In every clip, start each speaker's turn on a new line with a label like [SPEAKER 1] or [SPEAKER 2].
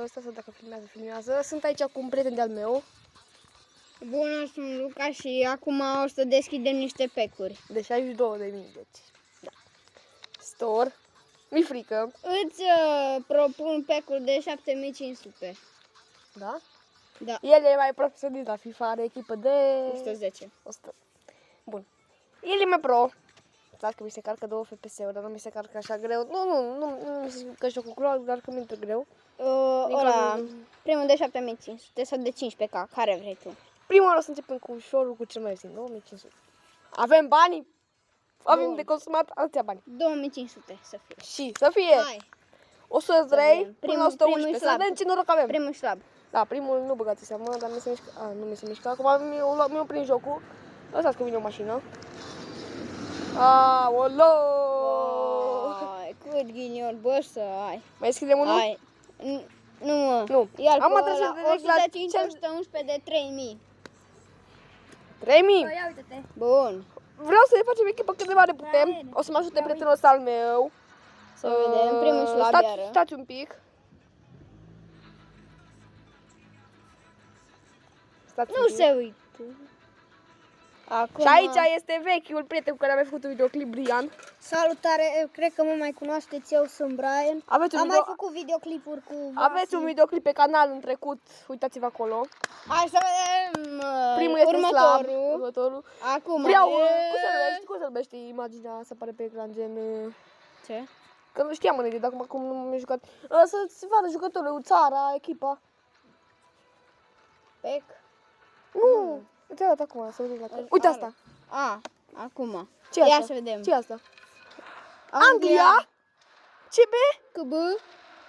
[SPEAKER 1] Stai să dacă filmează. Sunt aici cu un prieten de-al meu.
[SPEAKER 2] Bună, sunt Luca și acum o să deschidem niște pecuri.
[SPEAKER 1] De 62.000, deci. Da. Store. Mi-e frică.
[SPEAKER 2] Îți propun pecuri de 7500.
[SPEAKER 1] Da?
[SPEAKER 2] Da.
[SPEAKER 1] El e mai profesionist la FIFA, are echipă de
[SPEAKER 2] 110.
[SPEAKER 1] 100. Bun. El e mai pro. Stați că mi se carcă 2 FPS-uri, dar nu mi se carcă așa greu. Nu mi se că jocul cu doar că mi-e greu.
[SPEAKER 2] Ăla, primul de 7500 sau de 15k, care vrei tu?
[SPEAKER 1] Prima oară o să începem cu ușorul, cu cel mai ieftin, 2500. Avem bani? Avem de consumat atâția bani.
[SPEAKER 2] 2500 să fie.
[SPEAKER 1] Și să fie
[SPEAKER 2] Hai,
[SPEAKER 1] 103 până la
[SPEAKER 2] Primul
[SPEAKER 1] 111. Să
[SPEAKER 2] slab.
[SPEAKER 1] vedem ce noroc avem.
[SPEAKER 2] primul slab.
[SPEAKER 1] Da, primul nu băgați seama, dar mi se mișcă. Nu mi se mișcă. Acum mi-o prind jocul. Lăsați că vine o mașină. Aolo!
[SPEAKER 2] Hai, cât ghinion, bă, să ai.
[SPEAKER 1] Mai deschidem unul?
[SPEAKER 2] Hai. Nu, mă.
[SPEAKER 1] Nu.
[SPEAKER 2] Iar
[SPEAKER 1] Am
[SPEAKER 2] cu
[SPEAKER 1] atras
[SPEAKER 2] ăla,
[SPEAKER 1] direct la
[SPEAKER 2] 105,
[SPEAKER 1] cel-
[SPEAKER 2] 111 de 3000.
[SPEAKER 1] 3000.
[SPEAKER 3] Ia uite-te.
[SPEAKER 2] Bun.
[SPEAKER 1] Vreau să ne facem echipă cât de mare putem. O să mă ajute prietenul ăsta al meu.
[SPEAKER 2] Să vedem, primul slab iară.
[SPEAKER 1] Stați un pic. Stați
[SPEAKER 2] Nu
[SPEAKER 1] un pic.
[SPEAKER 2] se uită. Acum,
[SPEAKER 1] Și aici este vechiul prieten cu care am mai făcut un videoclip, Brian.
[SPEAKER 3] Salutare, cred că mă mai cunoașteți, eu sunt Brian.
[SPEAKER 1] Aveți un,
[SPEAKER 3] Am
[SPEAKER 1] video...
[SPEAKER 3] mai făcut videoclipuri cu
[SPEAKER 1] Aveți un videoclip pe canal în trecut, uitați-vă acolo.
[SPEAKER 2] hai să vedem
[SPEAKER 1] Primul este slab.
[SPEAKER 2] următorul.
[SPEAKER 1] Următorul.
[SPEAKER 2] Acum
[SPEAKER 1] Vreau,
[SPEAKER 2] e-
[SPEAKER 1] cum se numește imaginea să apare pe ecran, gen...
[SPEAKER 2] Ce?
[SPEAKER 1] Că nu știam înainte, dar acum nu mi-am jucat. Să se vadă jucătorul, țara, echipa.
[SPEAKER 2] Pec?
[SPEAKER 1] Nu, uite arată acum, să vedem dacă... Uite asta.
[SPEAKER 2] A, acum.
[SPEAKER 1] Ce
[SPEAKER 2] Ia
[SPEAKER 1] asta?
[SPEAKER 2] să vedem.
[SPEAKER 1] Ce asta? Anglia? CB?
[SPEAKER 2] KB?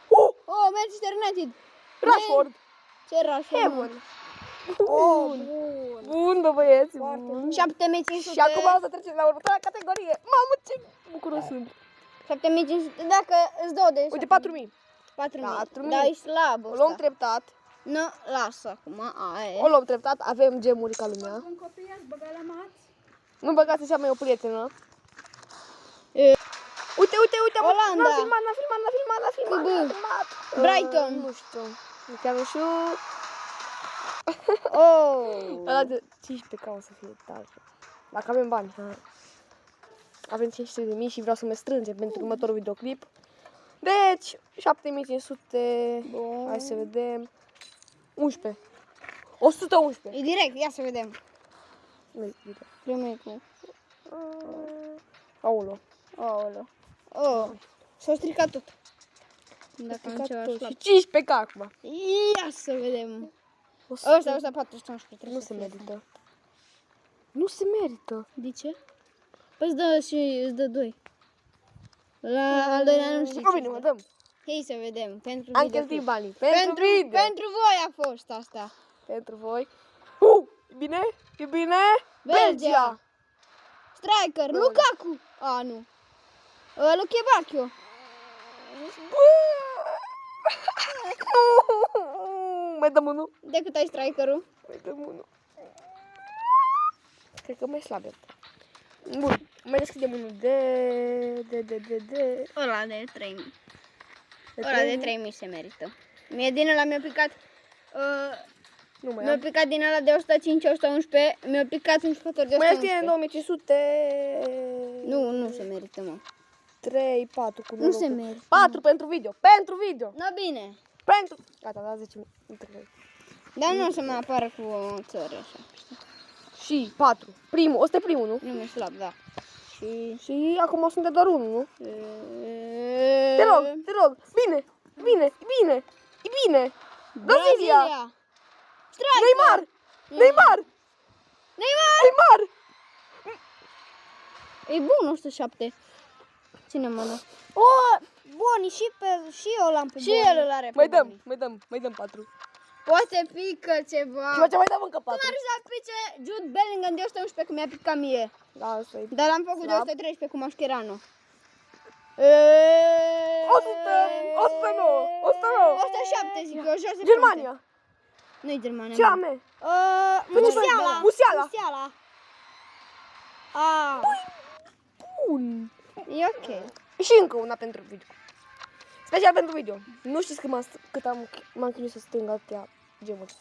[SPEAKER 1] Oh,
[SPEAKER 2] Oh, Manchester United.
[SPEAKER 1] Rashford.
[SPEAKER 2] Ce Rashford?
[SPEAKER 1] Heaven.
[SPEAKER 2] Bun.
[SPEAKER 1] Bun, bă băieți, bun.
[SPEAKER 2] 7500.
[SPEAKER 1] Și acum o să trecem la următoarea categorie. Mamă, ce bucuros sunt.
[SPEAKER 2] 7500. Dacă îți dau de
[SPEAKER 1] Uite, 4000.
[SPEAKER 2] 4000.
[SPEAKER 1] 4000.
[SPEAKER 2] Da, e slab
[SPEAKER 1] O luăm
[SPEAKER 2] ăsta.
[SPEAKER 1] treptat.
[SPEAKER 2] Nu, lasă acum. Aia
[SPEAKER 1] O
[SPEAKER 2] e.
[SPEAKER 1] luăm treptat. Avem gemuri ca lumea.
[SPEAKER 3] un copil, aș băga la mat.
[SPEAKER 1] Nu băgați așa mai o prietenă.
[SPEAKER 2] E.
[SPEAKER 1] Uite,
[SPEAKER 2] Olanda.
[SPEAKER 1] N-a filmat.
[SPEAKER 2] Brighton.
[SPEAKER 1] Nu știu. Chiar nu știu.
[SPEAKER 2] Oh.
[SPEAKER 1] Ăla de 15 ca o să fie tare. Dacă avem bani. Avem 500.000 și vreau să mă strângem pentru următorul videoclip. Deci, 7500.
[SPEAKER 2] Bun.
[SPEAKER 1] Hai să vedem. 11. 111.
[SPEAKER 2] E direct, ia să vedem.
[SPEAKER 1] Nu, uite.
[SPEAKER 2] Primul e cu...
[SPEAKER 1] Aolo.
[SPEAKER 2] Aoleu. Oh. S-a stricat tot. Dacă am ceva slab.
[SPEAKER 1] Și 15 ca acum.
[SPEAKER 2] Ia să vedem.
[SPEAKER 1] 100.
[SPEAKER 2] Ăsta 411.
[SPEAKER 1] Nu se merită. Nu se merită.
[SPEAKER 2] De ce? Păi îți dă 2. La al doilea nu știu.
[SPEAKER 1] Bine, mă dăm.
[SPEAKER 2] Hai să vedem. Pentru
[SPEAKER 1] Am
[SPEAKER 2] video.
[SPEAKER 1] cheltuit banii. Pentru video.
[SPEAKER 2] Pentru voi a fost asta.
[SPEAKER 1] Pentru voi. E bine? E bine?
[SPEAKER 2] Belgia. Striker. Lukaku. A, nu. Luchevacchio.
[SPEAKER 1] Mai dăm unul?
[SPEAKER 2] De cât ai strikerul?
[SPEAKER 1] Mai dăm unul. Cred că mai slabe. Bun. Mai deschidem unul de...
[SPEAKER 2] Ăla de 3000. Ăla de 3000 se merită. Mie din ăla mi-a picat...
[SPEAKER 1] Nu mai
[SPEAKER 2] mi-a
[SPEAKER 1] am.
[SPEAKER 2] picat din ăla de 105, 111. Mi-a picat un jucător de
[SPEAKER 1] Mai deschidem
[SPEAKER 2] 111.
[SPEAKER 1] 2500...
[SPEAKER 2] Nu se merită, mă.
[SPEAKER 1] 3, 4 cu
[SPEAKER 2] Nu
[SPEAKER 1] norocul.
[SPEAKER 2] se merită.
[SPEAKER 1] 4 pentru video. Pentru video.
[SPEAKER 2] Da, bine.
[SPEAKER 1] Pentru... Gata, da 10 minute.
[SPEAKER 2] Dar nu o să mai apară cu o țară așa.
[SPEAKER 1] Și 4. Primul. Ăsta e primul, nu?
[SPEAKER 2] Nu mi-e slab, da.
[SPEAKER 1] Și acum sunt de doar unul, nu? Te rog. Bine. E bine. Brazilia.
[SPEAKER 2] Striker.
[SPEAKER 1] Neymar.
[SPEAKER 2] E bun 107. Ține mână.
[SPEAKER 3] Bun, și eu l-am pe
[SPEAKER 2] Și
[SPEAKER 3] Boni.
[SPEAKER 2] el îl are pe
[SPEAKER 1] Mai dăm 4.
[SPEAKER 2] Poate pică ceva.
[SPEAKER 1] Și ce mai dăm încă 4.
[SPEAKER 2] Cum ar să pice Jude Bellingham de 111 cum mi-a picat mie.
[SPEAKER 1] Da, asta e.
[SPEAKER 2] Dar l-am făcut de
[SPEAKER 1] Slab.
[SPEAKER 2] 113 cu Mascherano.
[SPEAKER 1] 109.
[SPEAKER 2] 107 zic eu, 6
[SPEAKER 1] Germania.
[SPEAKER 2] Nu-i Germania.
[SPEAKER 1] Ce ame? Musiala.
[SPEAKER 2] Ah,
[SPEAKER 1] Bun.
[SPEAKER 2] e ok.
[SPEAKER 1] Și încă una pentru video. Special pentru video. Nu știți cât m-am chinuit să strâng atâtea gemuri.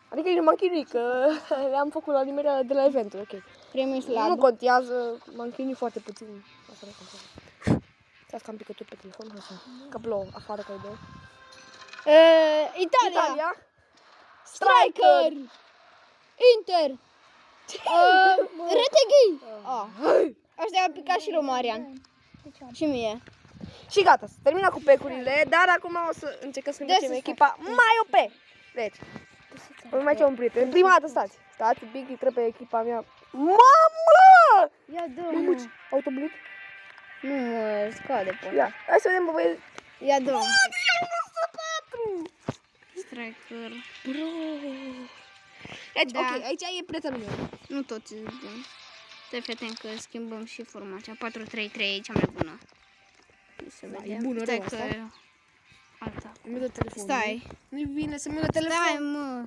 [SPEAKER 1] Adică eu m-am chinuit, că le-am făcut la nimerea de la eventuri, ok.
[SPEAKER 2] Premiul
[SPEAKER 1] Nu
[SPEAKER 2] slab.
[SPEAKER 1] contează, m-am chinuit foarte puțin. Asta nu contează. Stați că am picături pe telefon, așa. Că plouă afară ca idee.
[SPEAKER 2] Italia.
[SPEAKER 1] Striker!
[SPEAKER 2] Inter. Retegui. Ăștia a picat și lui Marian. Și mie.
[SPEAKER 1] Și gata, s-a terminat cu pecurile, dar acum o să încercăm să ne facem echipa mai OP. Deci, o mai ce un prieten. Prima dată stați un pic, intră pe echipa mea. Mamă!
[SPEAKER 2] Ia dă,
[SPEAKER 1] Mămuci, autoblut?
[SPEAKER 2] Nu mă scade pe
[SPEAKER 1] Ia, hai să vedem, bă, băieți.
[SPEAKER 2] Ia dă.
[SPEAKER 1] Ia 104!
[SPEAKER 2] Striker.
[SPEAKER 1] Bro! Deci,
[SPEAKER 2] Da.
[SPEAKER 1] ok, aici e prietenul meu.
[SPEAKER 2] Nu toți îți dăm. Stai fii atent că schimbăm și formația. 4-3-3 e cea mai bună. Să
[SPEAKER 1] Da, e
[SPEAKER 2] vedem.
[SPEAKER 1] bună,
[SPEAKER 2] Stai
[SPEAKER 1] rău
[SPEAKER 2] că...
[SPEAKER 1] asta.
[SPEAKER 2] Alta.
[SPEAKER 1] Îmi dă telefonul.
[SPEAKER 2] Stai.
[SPEAKER 1] Nu-i vine să-mi dă telefon.
[SPEAKER 2] Stai, mă.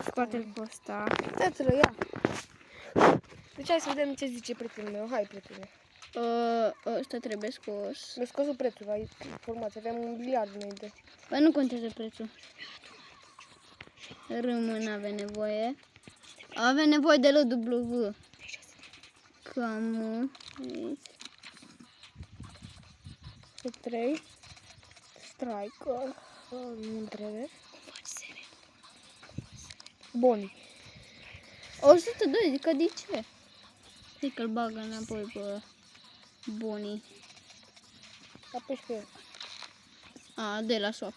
[SPEAKER 2] Scoate-l pe ăsta.
[SPEAKER 1] Stai-ți-l, ia. Deci hai să vedem ce zice prietenul meu. Hai, prietene.
[SPEAKER 2] Ăsta trebuie scos.
[SPEAKER 1] Mi-a scăzut prețul la informație, aveam 1 miliard înainte.
[SPEAKER 2] Bă, nu contează prețul. Rămân, avea nevoie. Avea nevoie de LW. Cam aici.
[SPEAKER 1] 3 Striker. Nu trebuie. Boni.
[SPEAKER 2] 102, adică de ce? Hai că-l bagă înapoi pe Boni.
[SPEAKER 1] Apeși pe el.
[SPEAKER 2] A, de la swap.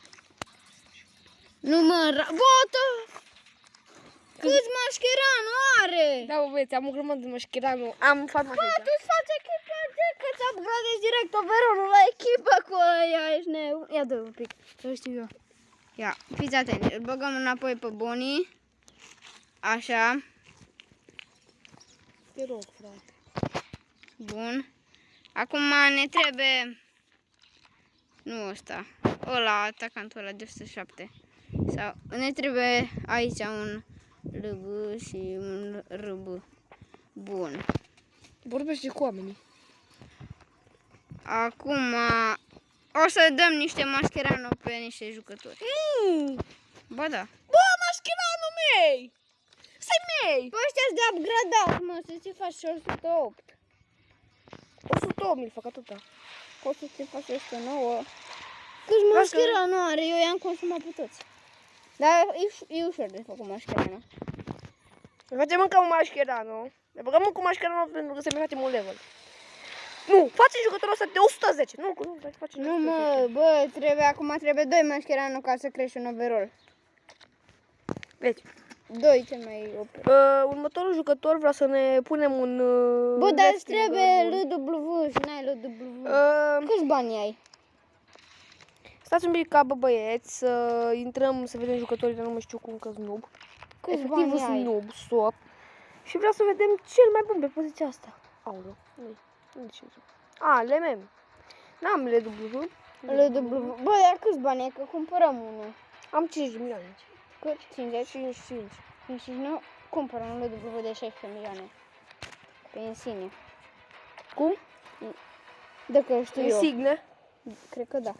[SPEAKER 2] Nu mă, botă! Câți mașcheranu are?
[SPEAKER 1] Da, bă, băieți, am o grămadă de mașcheranu. Am farmacie
[SPEAKER 2] Bă,
[SPEAKER 1] aici.
[SPEAKER 2] tu-ți faci echipa de că ți upgradezi direct overall la echipă cu aia, ești nebun. Ia dă un pic, să știu eu. Ia, fiți atenți, îl băgăm înapoi pe Boni. Așa,
[SPEAKER 1] Te rog, frate.
[SPEAKER 2] bun. Acum ne trebuie... Nu ăsta, ăla, atacantul ăla de 107. Sau, ne trebuie aici un LB și un RB. Bun.
[SPEAKER 1] Vorbește cu oamenii.
[SPEAKER 2] Acum o să dăm niște mascherano pe niște jucători. Ba da.
[SPEAKER 1] Bă, mașcheranu mei! Stai mei!
[SPEAKER 2] Bă, ăștia de upgradat, mă, să-ți faci și 108.
[SPEAKER 1] 108 mi-l fac atâta.
[SPEAKER 2] Poți să-ți faci 109. Câți mascherano are? Eu i-am consumat pe toți. Dar e ușor de făcut mascherano.
[SPEAKER 1] Ne facem încă un mașcheranu. Ne băgăm încă un mașcheranu pentru că să mai facem un level. Nu, face jucătorul ăsta de 110. Nu, face
[SPEAKER 2] Nu, mă, bă, acum trebuie 2 mascherano ca să crești un overall.
[SPEAKER 1] Deci,
[SPEAKER 2] 2 cel mai OP.
[SPEAKER 1] următorul jucător vrea să ne punem un...
[SPEAKER 2] Bă, dar îți
[SPEAKER 1] wrestling
[SPEAKER 2] trebuie
[SPEAKER 1] bun.
[SPEAKER 2] LW și n-ai LW.
[SPEAKER 1] Uh,
[SPEAKER 2] Câți bani ai?
[SPEAKER 1] Stați un pic ca bă băieți să intrăm să vedem jucătorii, dar nu mai știu cum că noob.
[SPEAKER 2] Câți
[SPEAKER 1] Efectiv
[SPEAKER 2] bani
[SPEAKER 1] sunt
[SPEAKER 2] ai?
[SPEAKER 1] noob, swap. Și vreau să vedem cel mai bun pe poziția asta. Aoleu, nu știu. A, LMM. N-am LW.
[SPEAKER 2] LW. Bă, dar câți bani ai? Că cumpărăm unul.
[SPEAKER 1] Am 5 milioane.
[SPEAKER 2] Cât? 50?
[SPEAKER 1] 55.
[SPEAKER 2] 50, nu? Cumpărăm un LW de 16 milioane. Pe insigne.
[SPEAKER 1] Cum?
[SPEAKER 2] Dacă știu eu.
[SPEAKER 1] Insigne.
[SPEAKER 2] Cred că da.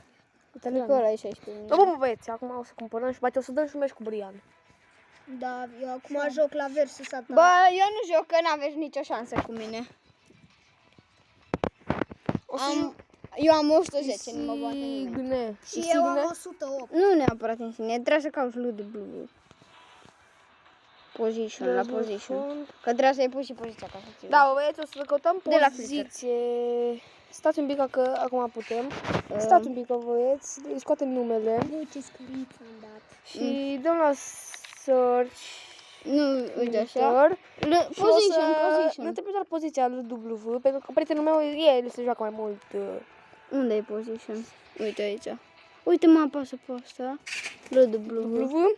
[SPEAKER 2] Cred
[SPEAKER 1] Italian.
[SPEAKER 2] că ăla e 16
[SPEAKER 1] Da,
[SPEAKER 2] milioane.
[SPEAKER 1] bă, băieți, acum o să cumpărăm și poate o să dăm și un meci cu Brian.
[SPEAKER 3] Da, eu acum joc la Versus Attack.
[SPEAKER 2] Bă, eu nu joc, că n-aveți nicio șansă cu mine.
[SPEAKER 1] O să
[SPEAKER 2] Eu am 110, nu mă bate nimeni.
[SPEAKER 1] Insigne.
[SPEAKER 3] Și eu am 108.
[SPEAKER 2] Nu neapărat insigne, trebuie să cauți LW. Position, la position. Că trebuie să-i pui și poziția ca să ți
[SPEAKER 1] Da, bă, băieți, o să căutăm
[SPEAKER 2] De la
[SPEAKER 1] poziție. Stați un pic că acum putem. Stați un pic, bă, băieți. Îi scoatem numele.
[SPEAKER 3] Bă, ce scăriță am dat.
[SPEAKER 1] Și dăm la search.
[SPEAKER 2] Nu, uite așa.
[SPEAKER 1] Editor.
[SPEAKER 2] Position,
[SPEAKER 1] Ne
[SPEAKER 2] position.
[SPEAKER 1] trebuie doar poziția lui W, pentru că prietenul meu, el se joacă mai mult.
[SPEAKER 2] Unde e position? Uite aici. Uite, mă apasă pe asta. LW.
[SPEAKER 1] W.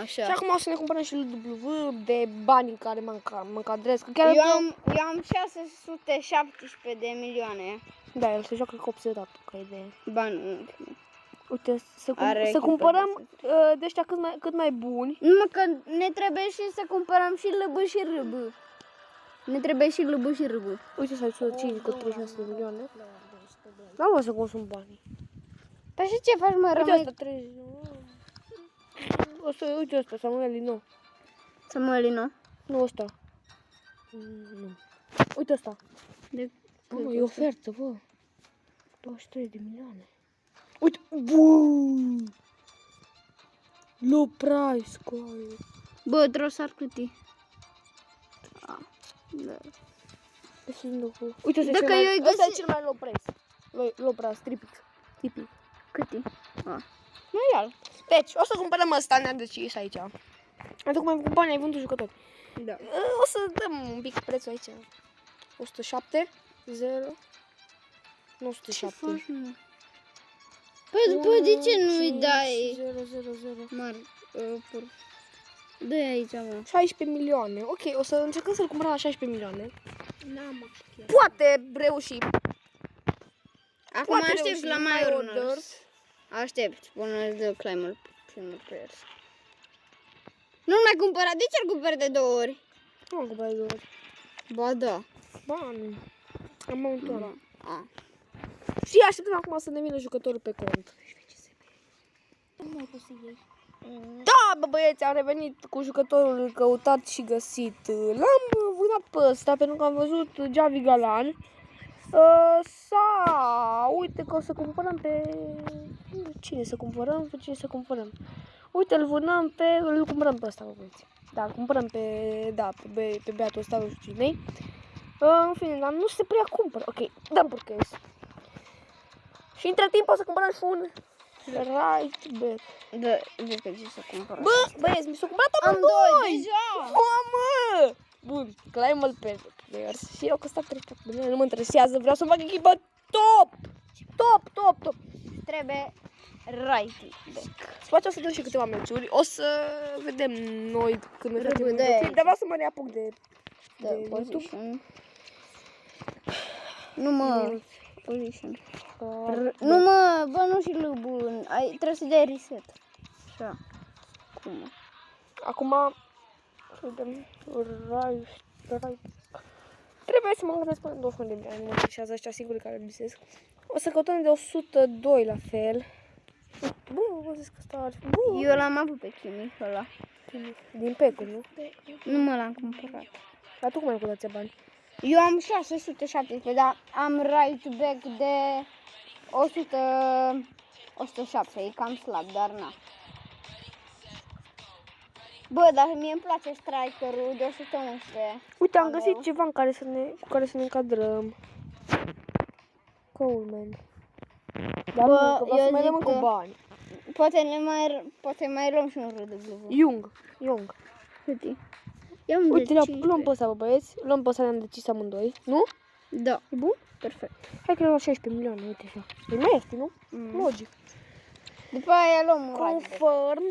[SPEAKER 1] Și
[SPEAKER 2] Așa.
[SPEAKER 1] acum o să ne cumpărăm și lui W de bani în care mă încadrez. Că chiar
[SPEAKER 2] Eu am 617 de milioane.
[SPEAKER 1] Da, el se joacă cu 80 dat, ca idee.
[SPEAKER 2] Bani.
[SPEAKER 1] Uite, să
[SPEAKER 2] Echipă
[SPEAKER 1] cumpărăm de ăștia cât mai buni.
[SPEAKER 2] Numai că ne trebuie și să cumpărăm și LB și RB. Ne trebuie și LB și RB.
[SPEAKER 1] Uite, s-a ieșit 5 cu 36 de milioane. Dar nu o să consum banii.
[SPEAKER 2] Păi și ce faci, mă,
[SPEAKER 1] Uite
[SPEAKER 2] rămâi?
[SPEAKER 1] asta, 30. O să, uite asta, Samuel, nu.
[SPEAKER 2] Samuelino.
[SPEAKER 1] Nu ăsta. Nu. Uite asta.
[SPEAKER 2] De...
[SPEAKER 1] Bă, e ofertă, bă. 23 de milioane. Uite, buu! Low price, coaie.
[SPEAKER 2] Bă, trebuie să ar cutii. Da.
[SPEAKER 1] Uite, ăsta e
[SPEAKER 2] Dacă
[SPEAKER 1] cel mai,
[SPEAKER 2] eu-i
[SPEAKER 1] ăsta e
[SPEAKER 2] găsi-
[SPEAKER 1] cel mai low price. Low price, tipic.
[SPEAKER 2] Câti? Nu iar.
[SPEAKER 1] Deci, o să cumpărăm ăsta, ne-am decis aici. Tocmai cu bani ai vândut jucători.
[SPEAKER 2] Da.
[SPEAKER 1] O să dăm un pic prețul aici. 107, 0, 907.
[SPEAKER 2] Păi după de ce nu-i dai
[SPEAKER 1] 0, 0, 0.
[SPEAKER 2] mari? Dă-i aici, mă.
[SPEAKER 1] 16 milioane. Ok, o să încercăm să-l cumpărăm la 16 milioane.
[SPEAKER 3] N-am chiar.
[SPEAKER 1] Poate reuși.
[SPEAKER 2] Acum
[SPEAKER 1] Poate
[SPEAKER 2] aștept
[SPEAKER 1] reuși.
[SPEAKER 2] la
[SPEAKER 1] My
[SPEAKER 2] mai
[SPEAKER 1] orders.
[SPEAKER 2] orders. Aștept până îți dă climber players. Nu mai cumpărat, de ce ar cumpăra de 2 ori?
[SPEAKER 1] Nu am cumpărat de 2 ori.
[SPEAKER 2] Ba da.
[SPEAKER 1] Bani. Am montat.
[SPEAKER 2] A.
[SPEAKER 1] Și așteptăm acum să ne vină jucătorul pe cont.
[SPEAKER 3] Nu mai poți să iei.
[SPEAKER 1] Da, bă, băieți, am revenit cu jucătorul căutat și găsit. L-am vânat pe ăsta pentru că am văzut Javi Galan. Uite că o să cumpărăm pe... Cine să cumpărăm? Pe cine să cumpărăm? Uite, îl cumpărăm pe ăsta, bă, băieți. Da, îl cumpărăm pe beatul ăsta, nu știu cine-i. În fine, dar nu se prea cumpără. Ok, dăm purchase. Și între timp o să cumpărăm și un right back.
[SPEAKER 2] Da, de pe ce să cumpăr.
[SPEAKER 1] Bă, băieți, mi s-a cumpărat
[SPEAKER 2] Am
[SPEAKER 1] amândoi!
[SPEAKER 2] doi, deja!
[SPEAKER 1] Mamă! Bun, climb pe players. Și eu costat 34 milioane, nu mă interesează, vreau să fac echipă top! Top!
[SPEAKER 2] Trebuie right back.
[SPEAKER 1] Se face o să dăm și câteva meciuri, o să vedem noi când ne facem
[SPEAKER 2] Râbă de
[SPEAKER 1] videoclip,
[SPEAKER 2] aici.
[SPEAKER 1] dar vreau să mă reapuc de
[SPEAKER 2] Da,
[SPEAKER 1] YouTube.
[SPEAKER 2] position. Nu mă, position.
[SPEAKER 1] Uh,
[SPEAKER 2] Nu mă, bă, nu și lubul. Trebuie să dai reset. Așa. Cum?
[SPEAKER 1] Acum, să vedem, right. Trebuie să mă gândesc până în 20 de ani, mă interesează ăștia singuri care bisesc. O să căutăm de 102 la fel. Bă, vă zic că ăsta ar fi. Bă,
[SPEAKER 2] Eu l-am avut pe Kimi, ăla.
[SPEAKER 1] din pecul, nu?
[SPEAKER 2] Nu mă l-am cumpărat.
[SPEAKER 1] Dar tu cum ai cumpărat bani?
[SPEAKER 2] Eu am 617, dar am right back de 107, e cam slab, dar na. Bă, dar mie îmi place strikerul de 111.
[SPEAKER 1] Uite, am găsit ceva cu care să ne încadrăm. Coleman. Dar
[SPEAKER 2] Bă,
[SPEAKER 1] nu, că vreau
[SPEAKER 2] eu
[SPEAKER 1] să mai
[SPEAKER 2] zic
[SPEAKER 1] rămân cu
[SPEAKER 2] că-
[SPEAKER 1] bani.
[SPEAKER 2] Poate mai luăm și un RW.
[SPEAKER 1] Young.
[SPEAKER 2] Cât e? Ia un
[SPEAKER 1] Uite,
[SPEAKER 2] de
[SPEAKER 1] luăm pe ăsta, bă, băieți. Luăm pe ăsta, ne-am decis amândoi. Nu?
[SPEAKER 2] Da.
[SPEAKER 1] E bun?
[SPEAKER 2] Perfect.
[SPEAKER 1] Hai că luăm 16 milioane, uite așa. E mai ieftin, nu? Logic.
[SPEAKER 2] După aia luăm un right back.
[SPEAKER 1] Confirm.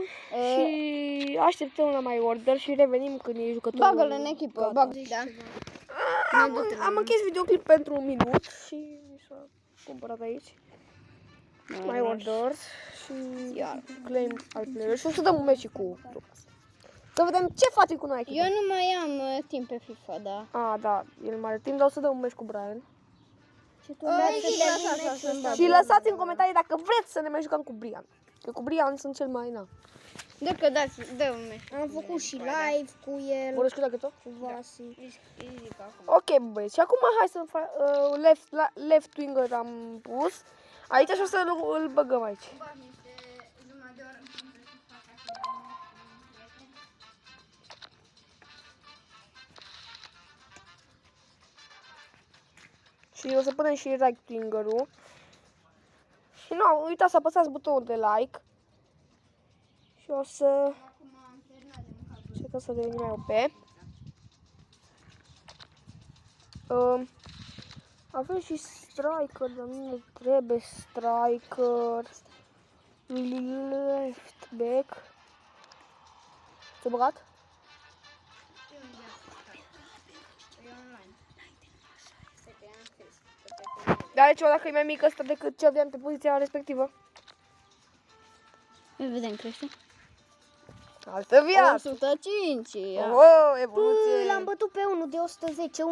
[SPEAKER 1] Și așteptăm la mai order și revenim când e jucătorul.
[SPEAKER 2] Bagă-l în echipă,
[SPEAKER 1] gata.
[SPEAKER 2] bagă-l, da.
[SPEAKER 1] Am închis videoclip pentru un minut și mi s-a cumpărat aici. My orders și claim al player și o să dăm un meci cu Lucas. Să vedem ce face cu noi echipă.
[SPEAKER 2] Eu nu mai am timp pe FIFA, da.
[SPEAKER 1] Da, el mai are timp, dar o să dăm un meci cu Brian.
[SPEAKER 3] Și tu mergi
[SPEAKER 2] și
[SPEAKER 3] să
[SPEAKER 2] lăsați
[SPEAKER 3] dai
[SPEAKER 2] să-mi
[SPEAKER 3] un
[SPEAKER 2] bag.
[SPEAKER 1] Și lăsați în comentarii dacă vreți să ne mai jucăm cu Brian. Că cu Brian sunt cel mai na.
[SPEAKER 2] Dacă dați, dă un meci.
[SPEAKER 3] Am făcut și live cu el,
[SPEAKER 1] Vorbești cu tot?
[SPEAKER 3] cu Vasi.
[SPEAKER 2] Zic acum.
[SPEAKER 1] Ok, băieți. Și acum hai să left winger am pus. Aici și o să îl băgăm aici. Și o să punem și right winger-ul. Și nu, uitați să apăsați butonul de like. Și o să încercăm să devenim mai OP. Avem și striker, dar nu ne trebuie striker. Left back. Ce băgat? Dar are ceva dacă e mai mic ăsta decât ce aveam pe poziția respectivă?
[SPEAKER 2] Îl vedem, crește.
[SPEAKER 1] Altă viață!
[SPEAKER 2] 105, ia.
[SPEAKER 1] Oh, evoluție!
[SPEAKER 3] L-am bătut pe unul de 110,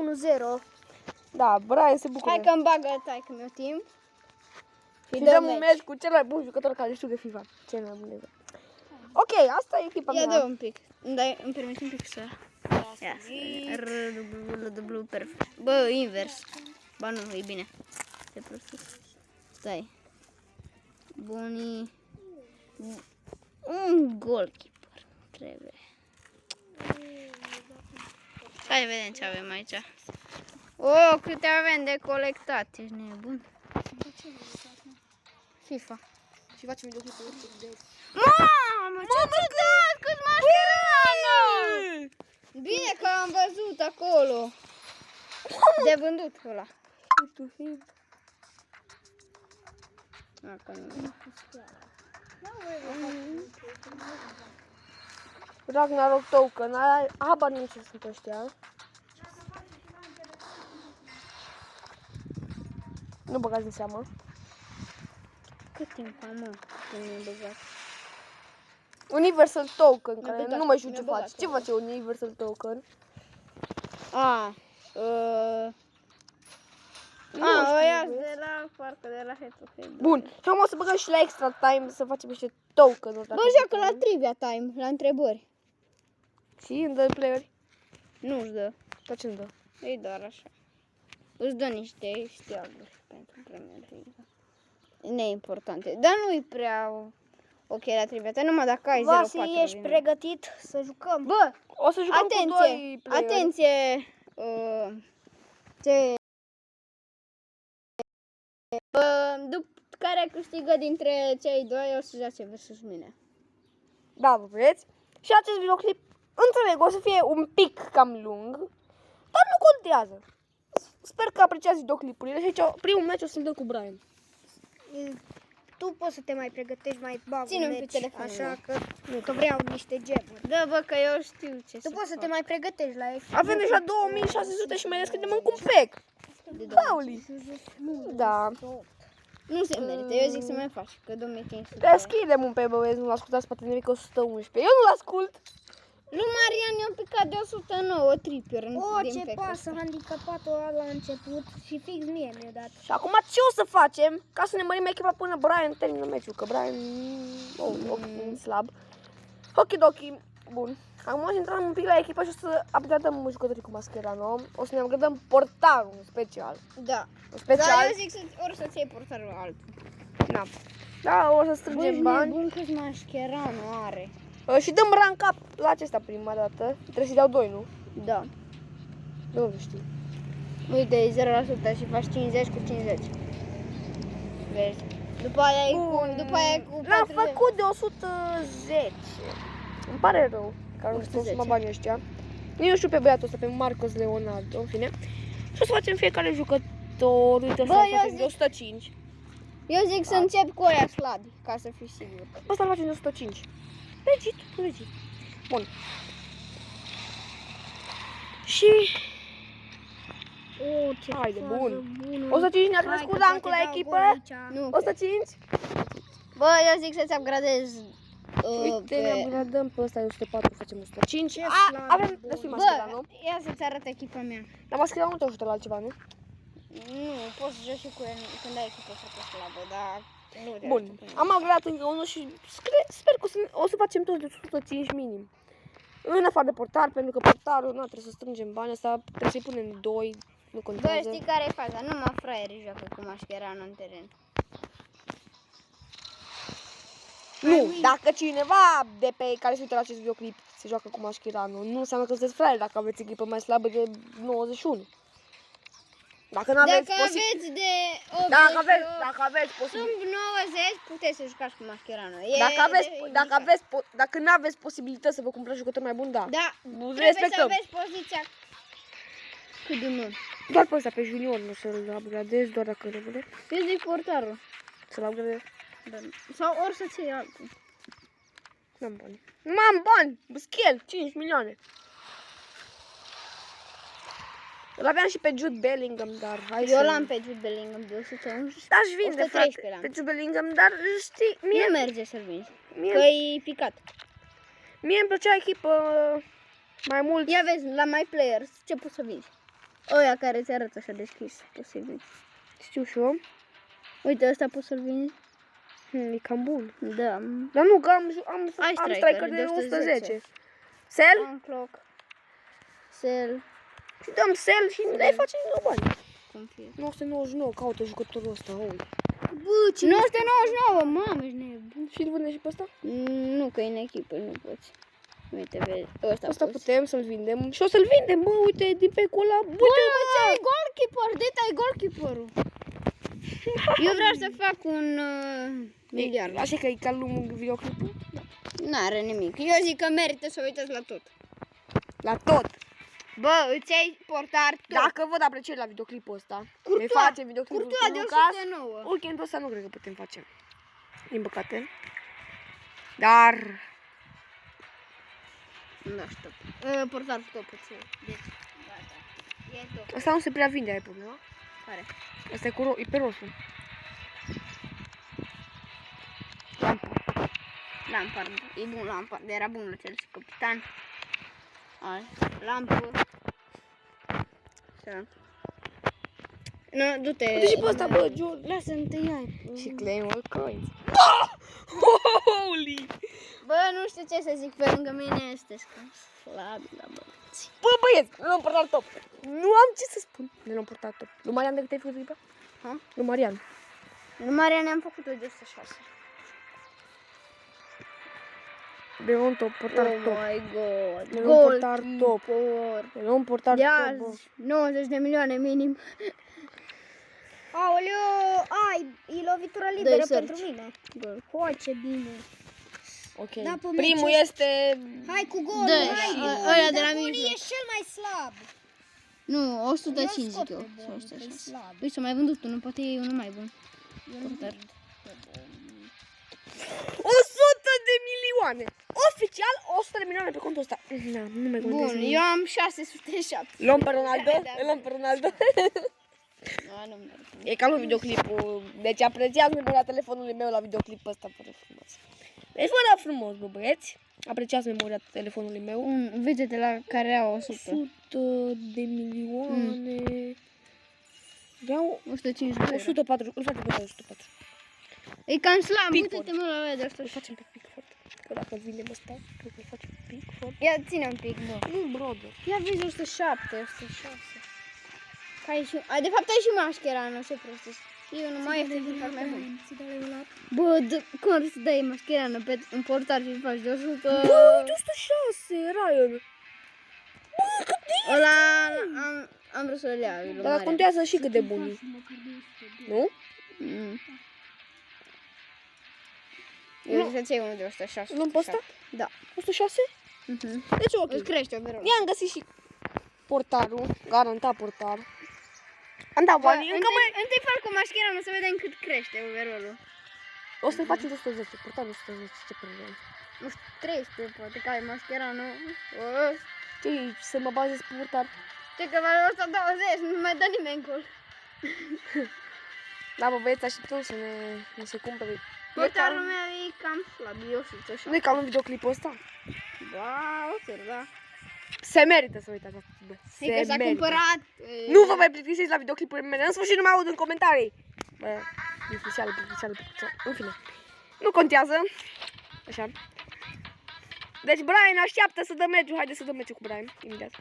[SPEAKER 3] 1-0.
[SPEAKER 1] Da, Brian se bucură.
[SPEAKER 2] Hai că-mi bagă taică meu timp.
[SPEAKER 1] Și dăm un meci cu cel mai bun jucător care știu de FIFA. Cel mai bun de FIFA. Ok, asta e echipa
[SPEAKER 2] Ia
[SPEAKER 1] mea.
[SPEAKER 2] dă un pic. Îmi permiți un pic să... Ia, R, perfect. Bă, invers. Ba nu, e bine. Te prostit. Stai. Bunii. Un goalkeeper. Trebuie. Hai vedem ce avem aici. Oh, câte avem de colectat. Ești nebun. FIFA.
[SPEAKER 1] Și facem videoclipul de...
[SPEAKER 2] Mamă, ce ciudat, cât mascarană! Bine că am văzut acolo. De vândut ăla. Acolo nu.
[SPEAKER 1] Ragnarok Token, habar nu ce sunt ăștia. Nu băgați în seamă.
[SPEAKER 2] Cât timp am, mă, când mi-ai băgat?
[SPEAKER 1] Universal Token, care
[SPEAKER 2] băgat,
[SPEAKER 1] nu mai știu
[SPEAKER 2] mi-a
[SPEAKER 1] ce
[SPEAKER 2] băgat,
[SPEAKER 1] face. Ce face Universal Token?
[SPEAKER 2] Ăia de la, parcă de la Head to Head.
[SPEAKER 1] Bun, și acum o să băgăm și la Extra Time să facem niște token-uri.
[SPEAKER 2] Bă, joacă la Trivia Time, la întrebări.
[SPEAKER 1] Și îmi dă playeri?
[SPEAKER 2] Nu-ți dă,
[SPEAKER 1] Dar ce îmi dă?
[SPEAKER 2] e doar așa. Îți dă niște știaguri pentru Premier League. Neimportante, dar nu-i prea ok la Trivia Time, numai dacă ai 0-4.
[SPEAKER 3] Vasi, ești
[SPEAKER 2] vine.
[SPEAKER 3] pregătit să jucăm?
[SPEAKER 2] Bă,
[SPEAKER 1] O să jucăm cu doi playeri.
[SPEAKER 2] atenție, după care câștigă dintre cei doi o să joace versus mine.
[SPEAKER 1] Da, vă vreți? Și acest videoclip, înțeleg, o să fie un pic cam lung, dar nu contează. Sper că apreciați videoclipurile și aici primul meci o să-l dăm cu Brian.
[SPEAKER 3] Tu poți să te mai pregătești, mai bag
[SPEAKER 2] Ține-mi
[SPEAKER 3] un
[SPEAKER 2] pe
[SPEAKER 3] meci,
[SPEAKER 2] telefonul
[SPEAKER 3] așa
[SPEAKER 2] meu.
[SPEAKER 3] că vreau niște gemuri.
[SPEAKER 2] Da, bă, că eu știu ce
[SPEAKER 3] Tu poți să te mai pregătești la F.
[SPEAKER 1] Avem deja 2600 și mai deschidem încă un pack. Pauli! Da.
[SPEAKER 2] Nu se merită, eu zic să mai faci, că 2500.
[SPEAKER 1] Deschidem un pack, băieți, nu-l ascultați pe Teneric 111. Eu nu-l ascult.
[SPEAKER 2] Lui Marian i-a picat de 109 tripper din
[SPEAKER 3] Ce
[SPEAKER 2] pack-ul
[SPEAKER 3] pasă
[SPEAKER 2] ăsta.
[SPEAKER 3] handicapatul ăla la început și fix mie mi-a dat.
[SPEAKER 1] Și acum ce o să facem ca să ne mărim echipa până Brian termină meciul, că Brian slab. Okidoki, bun. Acum o să intrăm un pic la echipă și o să upgradăm jucătorii cu Mascherano. O să ne upgradăm portarul în special.
[SPEAKER 2] Da.
[SPEAKER 1] În special.
[SPEAKER 2] Dar eu zic ori să-ți iei portarul altul.
[SPEAKER 1] Da. Da, o să strângem bani.
[SPEAKER 2] Bun câți Mascherano are.
[SPEAKER 1] Și dăm rank up la acesta prima dată. Trebuie să-i dau 2, nu?
[SPEAKER 2] Da.
[SPEAKER 1] Nu știu.
[SPEAKER 2] Uite, e 0% și faci 50 cu 50. Vezi? După aia e cu
[SPEAKER 1] L-am
[SPEAKER 2] 40.
[SPEAKER 1] făcut de 110. Îmi pare rău că am
[SPEAKER 2] 110.
[SPEAKER 1] consumat banii ăștia. Eu știu pe băiatul ăsta, pe Marcos Leonardo, în fine. Și o să facem fiecare jucător. Uite,
[SPEAKER 2] Bă,
[SPEAKER 1] ăsta
[SPEAKER 2] eu
[SPEAKER 1] facem de
[SPEAKER 2] zic-
[SPEAKER 1] 105.
[SPEAKER 2] Eu zic să încep cu aia slabi, ca să fii sigur.
[SPEAKER 1] Ăsta îl facem de 105. Legit. Bun. Și
[SPEAKER 3] Ce
[SPEAKER 1] haide,
[SPEAKER 3] fază
[SPEAKER 1] bun.
[SPEAKER 3] bună.
[SPEAKER 1] 105 ne-a
[SPEAKER 3] Hai
[SPEAKER 1] crescut
[SPEAKER 3] că
[SPEAKER 1] rankul
[SPEAKER 3] poate
[SPEAKER 1] la
[SPEAKER 3] dau
[SPEAKER 1] echipă.
[SPEAKER 3] gol aici.
[SPEAKER 2] Nu.
[SPEAKER 1] 105.
[SPEAKER 2] Bă, eu zic să-ți upgradezi
[SPEAKER 1] Uite, ne upgradăm pe ăsta de 104, facem 105.
[SPEAKER 3] Ce slab,
[SPEAKER 1] Avem
[SPEAKER 3] bun.
[SPEAKER 1] destui
[SPEAKER 2] Bă,
[SPEAKER 1] Mascherano.
[SPEAKER 2] ia să-ți arăt echipa mea.
[SPEAKER 1] Dar Mascherano nu te ajută la altceva, nu?
[SPEAKER 2] Nu, poți să joci și cu el când ai echipă foarte slabă, dar nu te
[SPEAKER 1] Bun,
[SPEAKER 2] ajută cu
[SPEAKER 1] am upgradat încă unul și sper că o să facem toți de 105 minim. În afară de portar, pentru că portarul, nu trebuie să strângem bani, asta trebuie să-i punem 2, nu
[SPEAKER 2] Bă,
[SPEAKER 1] contează.
[SPEAKER 2] știi care e faza? Numai fraierii joacă cu Mascherano în teren.
[SPEAKER 1] Nu, dacă cineva de pe care se uită la acest videoclip se joacă cu Mascherano, nu înseamnă că sunteți fraieri dacă aveți echipă mai slabă de 91. Dacă nu aveți
[SPEAKER 2] Dacă aveți de 80,
[SPEAKER 1] dacă aveți posibil,
[SPEAKER 2] sub 90, puteți să jucați cu Mascherano.
[SPEAKER 1] dacă nu aveți posibilități să vă cumpărați jucători mai buni, da.
[SPEAKER 2] Da, trebuie
[SPEAKER 1] respectăm.
[SPEAKER 2] să aveți poziția cu dumă.
[SPEAKER 1] Doar pe ăsta, pe junior, nu să-l upgradez, doar dacă nu vede.
[SPEAKER 2] Eu zic portarul.
[SPEAKER 1] Să-l upgradez.
[SPEAKER 2] Da. Sau ori să-ți iei altul.
[SPEAKER 1] N-am bani. M-am bani! Buschel, 5 milioane. Îl aveam și pe Jude Bellingham, dar hai
[SPEAKER 2] Eu
[SPEAKER 1] să...
[SPEAKER 2] l-am pe Jude Bellingham de 111.
[SPEAKER 1] Aș vinde,
[SPEAKER 2] 113
[SPEAKER 1] frate,
[SPEAKER 2] l-am.
[SPEAKER 1] pe Jude Bellingham, dar știi,
[SPEAKER 2] Nu merge să-l vinzi,
[SPEAKER 1] mie,
[SPEAKER 2] că e picat.
[SPEAKER 1] mie îmi plăcea echipă mai mult.
[SPEAKER 2] Ia vezi, la My Players, ce poți să vinzi? Oia care ți arătă așa deschis, poți să vinzi.
[SPEAKER 1] Știu și eu.
[SPEAKER 2] Uite, ăsta poți să-l vinzi?
[SPEAKER 1] E cam bun.
[SPEAKER 2] Da.
[SPEAKER 1] Dar nu, că
[SPEAKER 2] Ai
[SPEAKER 1] am
[SPEAKER 2] striker
[SPEAKER 1] striker de
[SPEAKER 2] de
[SPEAKER 1] 110.
[SPEAKER 2] 110.
[SPEAKER 1] Sell?
[SPEAKER 2] Unclock. Sell.
[SPEAKER 1] Și dăm sell și ne facem din bani.
[SPEAKER 2] Cum fie.
[SPEAKER 1] 999, caută jucătorul ăsta.
[SPEAKER 2] Bă, ce 999, mamă, ești nebun.
[SPEAKER 1] Și îl vândem și pe ăsta?
[SPEAKER 2] Nu, că e în echipă, nu poți. Uite, vezi, ăsta
[SPEAKER 1] Asta
[SPEAKER 2] poți.
[SPEAKER 1] putem să-l vindem. Și o să-l vindem, bă, uite, din pe ăla.
[SPEAKER 2] Bă, ai goalkeeper, de-ai ai goalkeeper-ul. Eu vreau să fac un miliard.
[SPEAKER 1] Așa că e ca lumea videoclipul?
[SPEAKER 2] N-are nimic. Eu zic că merită să uitați la tot.
[SPEAKER 1] La tot.
[SPEAKER 2] Bă, îți iei portar tot.
[SPEAKER 1] Dacă văd aprecieri la videoclipul ăsta, ne
[SPEAKER 2] Courtois.
[SPEAKER 1] facem videoclipul
[SPEAKER 2] Courtois
[SPEAKER 1] cu
[SPEAKER 2] de
[SPEAKER 1] Lucas.
[SPEAKER 2] 109.
[SPEAKER 1] Weekendul ăsta nu cred că putem face. Din păcate. Dar...
[SPEAKER 2] Nu știu. Portarul tot puțin. Deci, gata. E tot.
[SPEAKER 1] Asta nu se prea vinde, ai problema?
[SPEAKER 2] Care?
[SPEAKER 1] Asta e, e pe roșu.
[SPEAKER 2] Lampard. E bun Lampard. Era bun la Chelsea. Capitan. Lampă. Așa. Nu, du-te.
[SPEAKER 1] Uite și pe ăsta, bă, John.
[SPEAKER 2] Lasă întâi ai.
[SPEAKER 1] Și claim coins. Holy!
[SPEAKER 2] Bă, nu știu ce să zic, pe lângă mine este slab la băieți.
[SPEAKER 1] Bă, băieți, ne luăm portat top. Nu am ce să spun. Ne luăm portat top. Lui Marian, de cât ai făcut clipa?
[SPEAKER 2] Ha?
[SPEAKER 1] Lui Marian.
[SPEAKER 2] În Maria ne-am făcut-o de 106.
[SPEAKER 1] Ne luăm top, portar
[SPEAKER 2] Oh
[SPEAKER 1] top.
[SPEAKER 2] my god.
[SPEAKER 1] Ne luăm portar top.
[SPEAKER 2] Goalkeeper.
[SPEAKER 1] Ne luăm portar
[SPEAKER 2] De
[SPEAKER 1] top, bă.
[SPEAKER 2] azi, 90 de milioane minim.
[SPEAKER 3] Aoleu, e lovitură
[SPEAKER 2] Dă-i
[SPEAKER 3] liberă
[SPEAKER 2] search.
[SPEAKER 3] pentru mine.
[SPEAKER 2] Gol.
[SPEAKER 3] Ho, ce bine.
[SPEAKER 1] Ok.
[SPEAKER 3] Da, pe
[SPEAKER 1] Primul
[SPEAKER 3] meci
[SPEAKER 1] este...
[SPEAKER 3] Hai cu golul,
[SPEAKER 2] Dă-i,
[SPEAKER 3] hai cu golul.
[SPEAKER 2] ăia de la
[SPEAKER 3] Dar Boni
[SPEAKER 2] mijloc.
[SPEAKER 3] e cel mai slab.
[SPEAKER 2] Nu, 105
[SPEAKER 3] Eu-l scot
[SPEAKER 2] zic eu.
[SPEAKER 3] pe
[SPEAKER 2] Sau
[SPEAKER 3] Boni, că e
[SPEAKER 2] 106.
[SPEAKER 3] slab.
[SPEAKER 2] Uite, s-a mai vândut unul, poate e unul mai bun. Portar.
[SPEAKER 1] 100 de milioane! Oficial 100 de milioane pe contul ăsta. Da, nu mai
[SPEAKER 2] Bun,
[SPEAKER 1] contează.
[SPEAKER 2] eu am 607.
[SPEAKER 1] Luăm pe Ronaldo?
[SPEAKER 2] Da.
[SPEAKER 1] Îl luăm pe Ronaldo?
[SPEAKER 2] Nu merg.
[SPEAKER 1] E ca lui videoclipul. Deci apreciați memoria telefonului meu la videoclipul ăsta foarte frumos. Deci fără frumos, bă, băieți. Apreciați memoria telefonului meu.
[SPEAKER 2] Un vedete la care au 100.
[SPEAKER 1] 100 de milioane. Vreau
[SPEAKER 2] 150.
[SPEAKER 1] 104. Îl facem pe 104.
[SPEAKER 2] E cam slab,
[SPEAKER 1] Pickford.
[SPEAKER 2] uite-te mă la ăla de
[SPEAKER 1] Îl
[SPEAKER 2] 100.
[SPEAKER 1] facem pe Pickford. Că dacă îl vindem ăsta, cred că îl facem pe Pickford.
[SPEAKER 2] Ia ține un pic, bă.
[SPEAKER 1] Nu, brother.
[SPEAKER 2] Ia vezi 107, 106. Care și... A, de fapt ai și Mascherano, ce prostis. Eu nu mai este din fac mai bun. Bă, cum ar să dai Mascherano pe un portar și faci de 100...
[SPEAKER 1] Bă, uite 106, Ryan. Bă, cât de...
[SPEAKER 2] Ăla am vrut să-l iau.
[SPEAKER 1] Dar contează și cât de bun e. Nu?
[SPEAKER 2] Eu zic să-ți iei unul de 106.
[SPEAKER 1] Luăm pe ăsta?
[SPEAKER 2] Da.
[SPEAKER 1] 106? Deci ok.
[SPEAKER 2] Îți crește overall.
[SPEAKER 1] I-am găsit și portarul, garantat portar. Am dat banii, încă mai...
[SPEAKER 2] Întâi fac cu Mascherano să vedem cât crește overall-ul.
[SPEAKER 1] O să-l facem de 110, portarul 110, ce părere ai?
[SPEAKER 2] Nu știu, 13 poate, că ai Mascherano.
[SPEAKER 1] Ce să mă bazez pe portar?
[SPEAKER 2] Ce că vale 120, nu mai dă nimeni gol.
[SPEAKER 1] Da, bă, băieți, așteptăm să ne se cumpere.
[SPEAKER 2] Portarul meu e cam slab, e 106.
[SPEAKER 1] Nu e ca în videoclipul ăsta?
[SPEAKER 2] Da, o să da.
[SPEAKER 1] Se merită să uitați asta, bă. Se
[SPEAKER 2] E că s-a
[SPEAKER 1] merită.
[SPEAKER 2] cumpărat.
[SPEAKER 1] Nu vă mai plictisiți la videoclipurile mele. În sfârșit nu mai aud în comentarii. Bă, plictiseală. În fine. Nu contează. Așa. Deci Brian așteaptă să dă meciul. Haide să dăm meciul cu Brian. Imediat.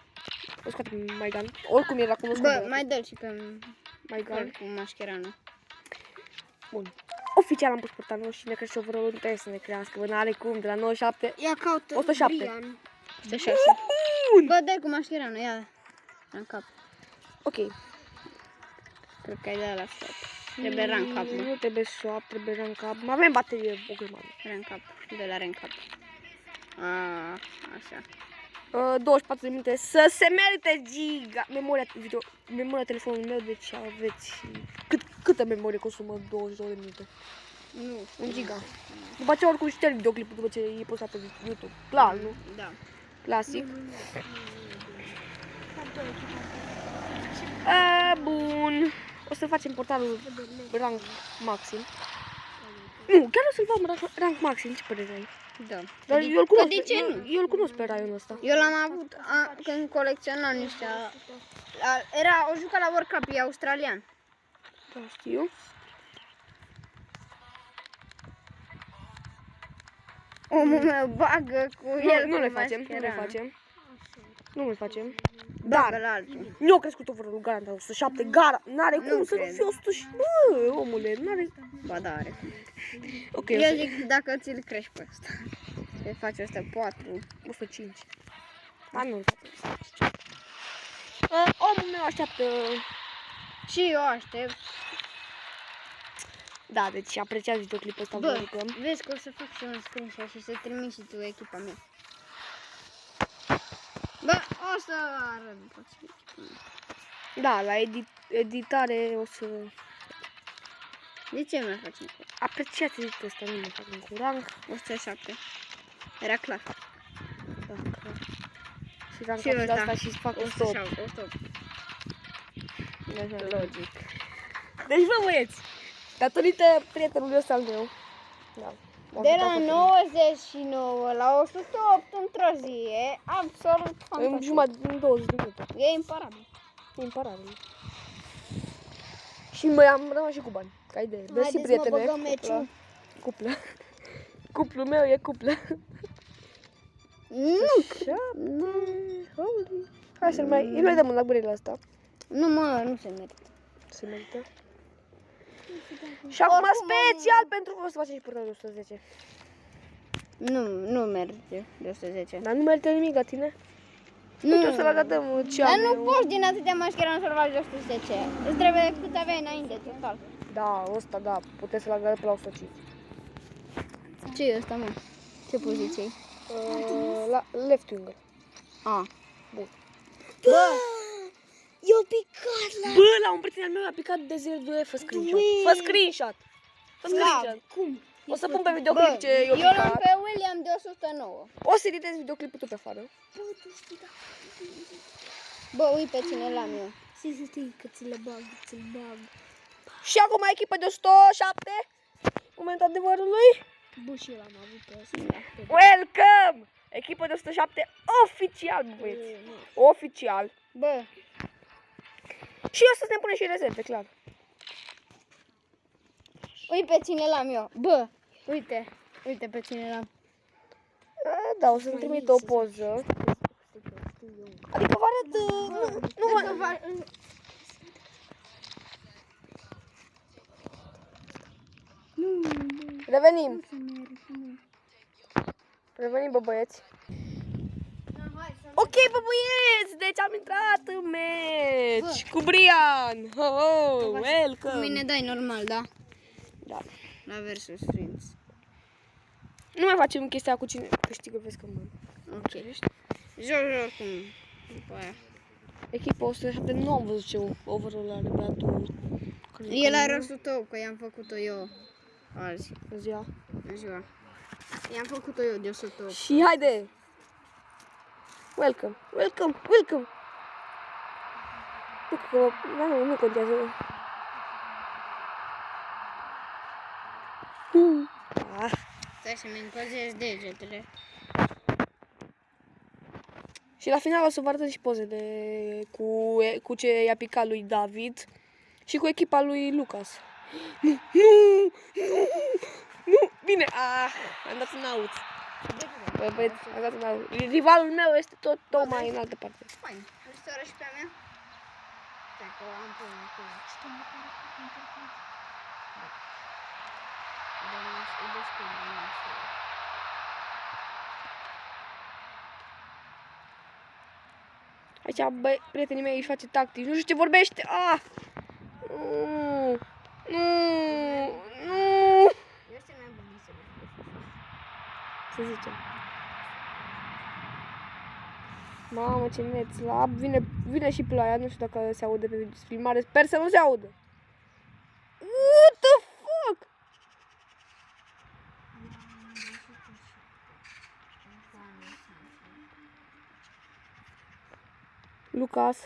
[SPEAKER 1] O scoatem Maigan. Oricum era cunoscut.
[SPEAKER 2] Bă, mai dă-l și pe
[SPEAKER 1] Maigan.
[SPEAKER 2] cu Mascherano.
[SPEAKER 1] Bun. Oficial am pus portarul și ne crește overall-ul. Nu trebuie să ne crească. Bă, n-are cum. De la 97.
[SPEAKER 3] Ia caută
[SPEAKER 1] 107.
[SPEAKER 3] Brian.
[SPEAKER 2] 106. Bă, dă-l cu Mascherano, ia. În cap.
[SPEAKER 1] Ok.
[SPEAKER 2] Cred că ai de la stop. Trebuie rank up,
[SPEAKER 1] Nu trebuie swap, trebuie rank up. Mai avem baterie o grămadă.
[SPEAKER 2] Rank up. De la rank up. Așa.
[SPEAKER 1] 24 de minute. Să se merite giga. Memoria telefonului meu, deci aveți câtă memorie consumă 22 de minute?
[SPEAKER 2] Nu.
[SPEAKER 1] 1 giga. După aceea oricum șterg videoclipul după ce e postat pe YouTube. Clar, nu?
[SPEAKER 2] Da.
[SPEAKER 1] Clasic. Bun. O să facem portalul rank maxim. Nu, chiar o să-l fac rank maxim, ce părere ai?
[SPEAKER 2] Da.
[SPEAKER 1] Dar eu îl cunosc,
[SPEAKER 2] de ce nu?
[SPEAKER 1] eu îl cunosc pe Ryan ăsta.
[SPEAKER 2] Eu l-am avut când colecționam niște... Era o jucă la World Cup, e australian.
[SPEAKER 1] Da, știu.
[SPEAKER 2] Omul meu bagă cu el.
[SPEAKER 1] Nu le
[SPEAKER 2] cu
[SPEAKER 1] facem, nu le
[SPEAKER 2] mascheran.
[SPEAKER 1] facem. Nu le facem.
[SPEAKER 2] Bagă
[SPEAKER 1] Dar
[SPEAKER 2] la altul.
[SPEAKER 1] nu a crescut overall garanta 107, gara, n-are cum
[SPEAKER 2] Nu
[SPEAKER 1] să nu
[SPEAKER 2] cred.
[SPEAKER 1] fie 100 și... Bă, omule, n-are...
[SPEAKER 2] Ba da, are.
[SPEAKER 1] Ok,
[SPEAKER 2] Eu zic dacă ți-l crești pe ăsta. Îi faci ăsta 4.
[SPEAKER 1] 105. Dar nu-l facem. Omul meu așteaptă...
[SPEAKER 2] Și eu aștept.
[SPEAKER 1] Da, deci apreciați videoclipul ăsta, vă
[SPEAKER 2] Bă,
[SPEAKER 1] rugăm.
[SPEAKER 2] vezi că o să fac și un screenshot și să trimiți și tu echipa mea. Bă, o să arăt după ce echipa mea.
[SPEAKER 1] Da, la editare o să...
[SPEAKER 2] De ce mi-a facem cu
[SPEAKER 1] Apreciați editul ăsta, nu mă fac în curang.
[SPEAKER 2] 107? Era clar.
[SPEAKER 1] Și rank
[SPEAKER 2] Și ăsta.
[SPEAKER 1] asta și fac un stop.
[SPEAKER 2] 107, 108.
[SPEAKER 1] Logic. Deci vă băieți, datorită prietenului ăsta al meu. Da.
[SPEAKER 2] De la 99 la 108 într-o zi, e absolut
[SPEAKER 1] În
[SPEAKER 2] fantastic.
[SPEAKER 1] jumătate, în 20 de minute.
[SPEAKER 2] E imparabil.
[SPEAKER 1] E imparabil. Și mai am rămas și cu bani. Ca idee. Mersi,
[SPEAKER 3] Haideți, mă,
[SPEAKER 1] prietene.
[SPEAKER 3] băgăm meciul.
[SPEAKER 1] Cuplă. Cuplul meu e cuplă.
[SPEAKER 2] Nu,
[SPEAKER 1] Holy. Hai să-l mai... Îi dăm în lagburile asta.
[SPEAKER 2] nu mă, nu se merită.
[SPEAKER 1] Se merită. Și acum special pentru că o să facem și purtarea de 110.
[SPEAKER 2] Nu merge de 110.
[SPEAKER 1] Dar nu merită nimic la tine?
[SPEAKER 2] Nu,
[SPEAKER 1] Uite, o să-l agatăm ce
[SPEAKER 2] dar
[SPEAKER 1] am
[SPEAKER 2] nu
[SPEAKER 1] eu.
[SPEAKER 2] poți din atâtea mascheran să-l faci de 110. Îți trebuie cât aveai înainte, total.
[SPEAKER 1] Da, ăsta da, puteți să-l agatăm pe la 105.
[SPEAKER 2] Ce e ăsta, mă? Ce poziție e?
[SPEAKER 1] La left winger.
[SPEAKER 2] A.
[SPEAKER 1] Bun.
[SPEAKER 3] Bă! Eu picat la...
[SPEAKER 1] Bă, la un prieten al meu a picat de ZLV, fă screenshot. Fă screenshot. Fă screenshot.
[SPEAKER 3] Cum?
[SPEAKER 1] O să pun pe videoclip ce eu
[SPEAKER 2] eu l-am
[SPEAKER 1] picat.
[SPEAKER 2] pe William de 109.
[SPEAKER 1] O să editez videoclipul tu pe afară.
[SPEAKER 3] Bă, tu știi, da.
[SPEAKER 2] Bă, uite pe cine l-am eu.
[SPEAKER 3] Știi că ți-l bag, ți-l bag.
[SPEAKER 1] Și acum echipa de 107. Moment adevărului.
[SPEAKER 3] Bă, și eu l-am avut pe ăsta.
[SPEAKER 1] Welcome! Echipa de 107 oficial, bă, băieți. Oficial.
[SPEAKER 2] Bă,
[SPEAKER 1] Și o să ne punem și rezerve, clar.
[SPEAKER 2] uite pe cine l-am eu. Bă, uite pe cine l-am.
[SPEAKER 1] Da, o să-mi trimit o poză. Adică vă arăt... Nu mă... Revenim. Revenim, bă, băieți. Ok, bă, băieți, deci am intrat în meci cu Brian. Oh, welcome.
[SPEAKER 2] Mâine dai normal, da?
[SPEAKER 1] Da.
[SPEAKER 2] La versus Friends.
[SPEAKER 1] Nu mai facem chestia cu cine câștigă, vezi că mă...
[SPEAKER 2] Ok. Joc oricum. După aia.
[SPEAKER 1] Echipa 107, nu am văzut ce overall are băiatul.
[SPEAKER 2] El are rostul tău, că i-am făcut-o eu azi,
[SPEAKER 1] Ziua.
[SPEAKER 2] în ziua. I-am făcut-o eu de 108.
[SPEAKER 1] Și haide! Welcome, welcome, welcome! Nu, că, nu contează. Ah.
[SPEAKER 2] Stai să-mi încălzesc degetele.
[SPEAKER 1] Și la final o să vă arăt și pozele cu ce i-a picat lui David și cu echipa lui Lucas. Nu, bine, am dat în out. Bă, băieți, am dat în out. Rivalul meu este tot mai în altă parte.
[SPEAKER 2] Fain. Vrei să o arăți pe a mea? Stai că am pus acolo.
[SPEAKER 1] Aici, băi, prietenii mei își face tactici, nu știu ce vorbește. Nu.
[SPEAKER 2] Eu sunt mai bun să
[SPEAKER 1] Să zicem. Mamă, ce net slab. Vine și ploaia, nu știu dacă se aude pe filmare. Sper să nu se audă. What the fuck? Lucas,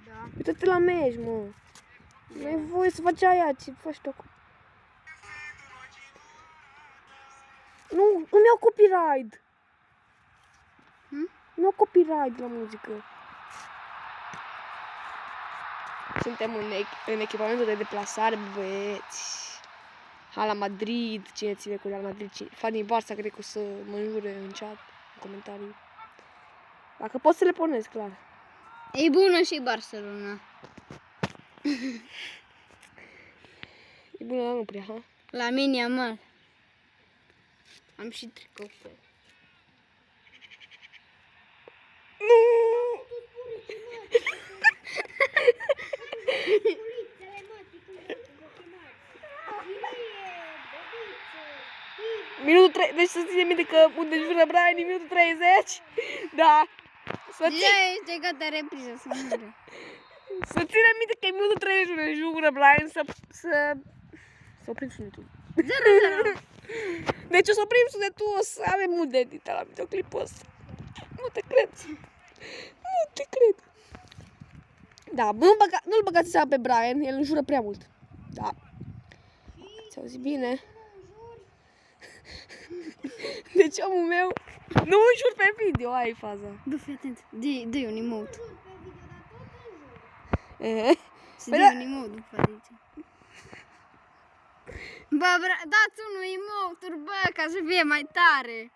[SPEAKER 2] Da.
[SPEAKER 1] uite-te la meci, mă. Nu ai voie să faci aia, ce faci tu acum? Nu mi-au copyright. Nu au copyright la muzică. Suntem în echipamentul de deplasare, băieți. Ha, la Madrid, cine ține cu Real Madrid? Fanii Barça cred că o să mă înjure în chat, în comentarii. Dacă poți să le pornesc, clar.
[SPEAKER 2] E bună și Barcelona.
[SPEAKER 1] E bună, dar nu prea, ha?
[SPEAKER 2] La mine amal. Am și tricou pe el.
[SPEAKER 1] Minutul 3, deci să ține minte că unde jură Brian e minutul 30. Da.
[SPEAKER 2] Deja este gata repriză să mure.
[SPEAKER 1] Să ținem minte că e minutul 30 unde jură Brian să oprim sunetul.
[SPEAKER 2] 0-0.
[SPEAKER 1] Deci o să oprim sunetul, o să avem mult de editat la videoclipul ăsta. Nu te cred. Nu te cred. Da, nu-l băgați seama pe Brian, el înjură prea mult. Da. Ți-au zis bine? Deci omul meu nu înjur pe video, aia e faza.
[SPEAKER 2] Bă, fii atent. Dă-i un emote. Să
[SPEAKER 1] Păi
[SPEAKER 2] dai
[SPEAKER 1] da.
[SPEAKER 2] un emote după aici. Bă, dați unul emote-uri, bă, ca să fie mai tare.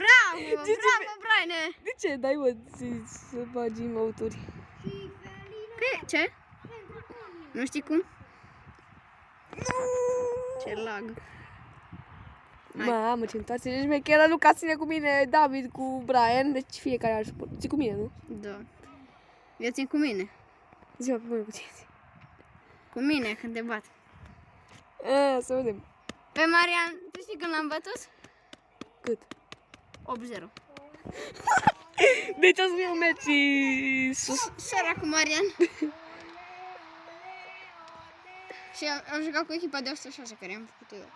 [SPEAKER 2] Bravo, bravo, Braine.
[SPEAKER 1] De ce dai, mă, să bagi emote-uri?
[SPEAKER 2] Ce? Nu știi cum? Ce lag. Hai.
[SPEAKER 1] Mamă, ce întoarce și șmecheră, Luca ține cu mine, David cu Brian, deci fiecare are suport. Ții cu mine, nu?
[SPEAKER 2] Da. Eu țin cu mine.
[SPEAKER 1] Zi-mă pe mine cu tine.
[SPEAKER 2] Cu mine când te bat.
[SPEAKER 1] Să vedem.
[SPEAKER 2] Pe Marian, tu știi când l-am bătut?
[SPEAKER 1] Cât?
[SPEAKER 2] 8-0.
[SPEAKER 1] Deci o să fie un meci sus.
[SPEAKER 2] Seara cu Marian. Și am jucat cu echipa de 106 care am făcut eu.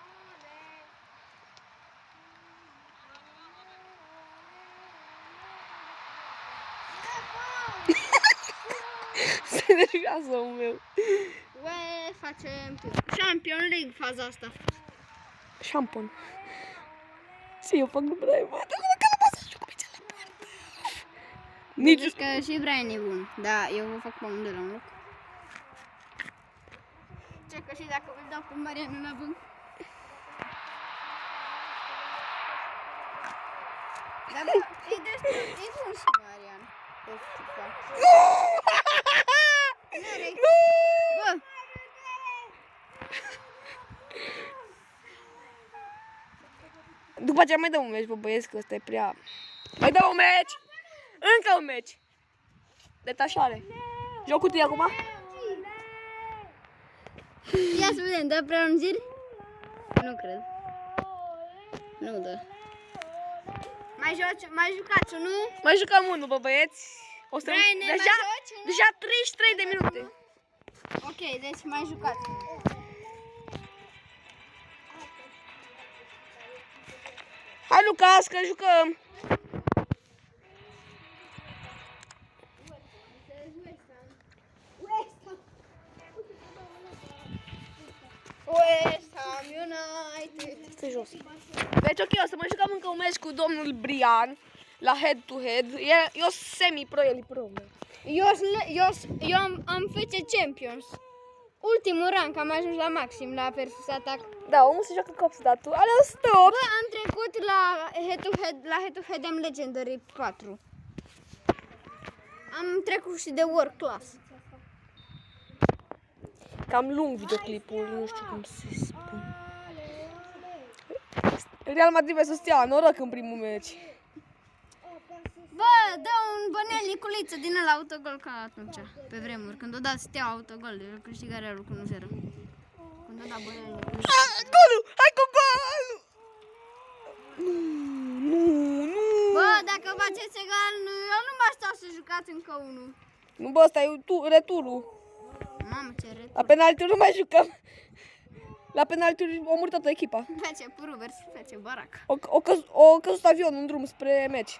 [SPEAKER 1] Se nervează omul meu.
[SPEAKER 2] Ue, facem Champion League faza asta.
[SPEAKER 1] Șampon. Ce eu fac cu Brian? Bă, dar că nu pot să joc cu mine la poartă. Nici...
[SPEAKER 2] Nici că și Brian e bun. Da, eu vă fac pe amândoi la un loc. Ce că și dacă îl dau pe Marian în avânt. Dar bă, e destul, e bun și Marian. Bă!
[SPEAKER 1] După aceea mai dăm un meci, bă, băieți, că ăsta e prea... Mai dăm un meci! Încă un meci! Detașare. Joc cu tine acum?
[SPEAKER 2] Ia să vedem, dă prelungiri? Nu cred. Nu dă. Mai jucați, nu?
[SPEAKER 1] Mai jucăm unul, bă, băieți. O să...
[SPEAKER 2] Brian, mai joci?
[SPEAKER 1] Deja 33 de minute.
[SPEAKER 2] Ok, deci mai jucați.
[SPEAKER 1] Hai, Lucas, că jucăm.
[SPEAKER 2] West Ham United.
[SPEAKER 1] Stai jos. Deci, ok, o să mai jucăm încă un meci cu domnul Brian. La head-to-head. Eu semi-pro, el e pro.
[SPEAKER 2] Eu am FC Champions. Ultimul rank, am ajuns la maxim, la versus atac.
[SPEAKER 1] Da, omul se joacă cops, dar tu alea stop.
[SPEAKER 2] Bă, am trecut la head-to-head am Legendary 4. Am trecut și de World Class.
[SPEAKER 1] Cam lung videoclipul, nu știu cum se spune. Real Madrid vs Steaua, noroc în primul meci.
[SPEAKER 2] Bă, dă un bănel Niculiță din ăla autogol ca atunci, pe vremuri, când o dat Steaua autogol, de câștigarea lui cu 1-0. Când o dat bănel Niculiță.
[SPEAKER 1] Golul! Hai cu golul! Nu.
[SPEAKER 2] Bă, dacă faceți egal, eu nu mai stau să jucați încă unul.
[SPEAKER 1] Nu, bă, ăsta e returul.
[SPEAKER 2] Mamă, ce ret.
[SPEAKER 1] La penaltiuri nu mai jucăm. La penaltiuri omori toată echipa.
[SPEAKER 2] Face Puruvers, face Barac.
[SPEAKER 1] O căzut avionul în drum spre meci.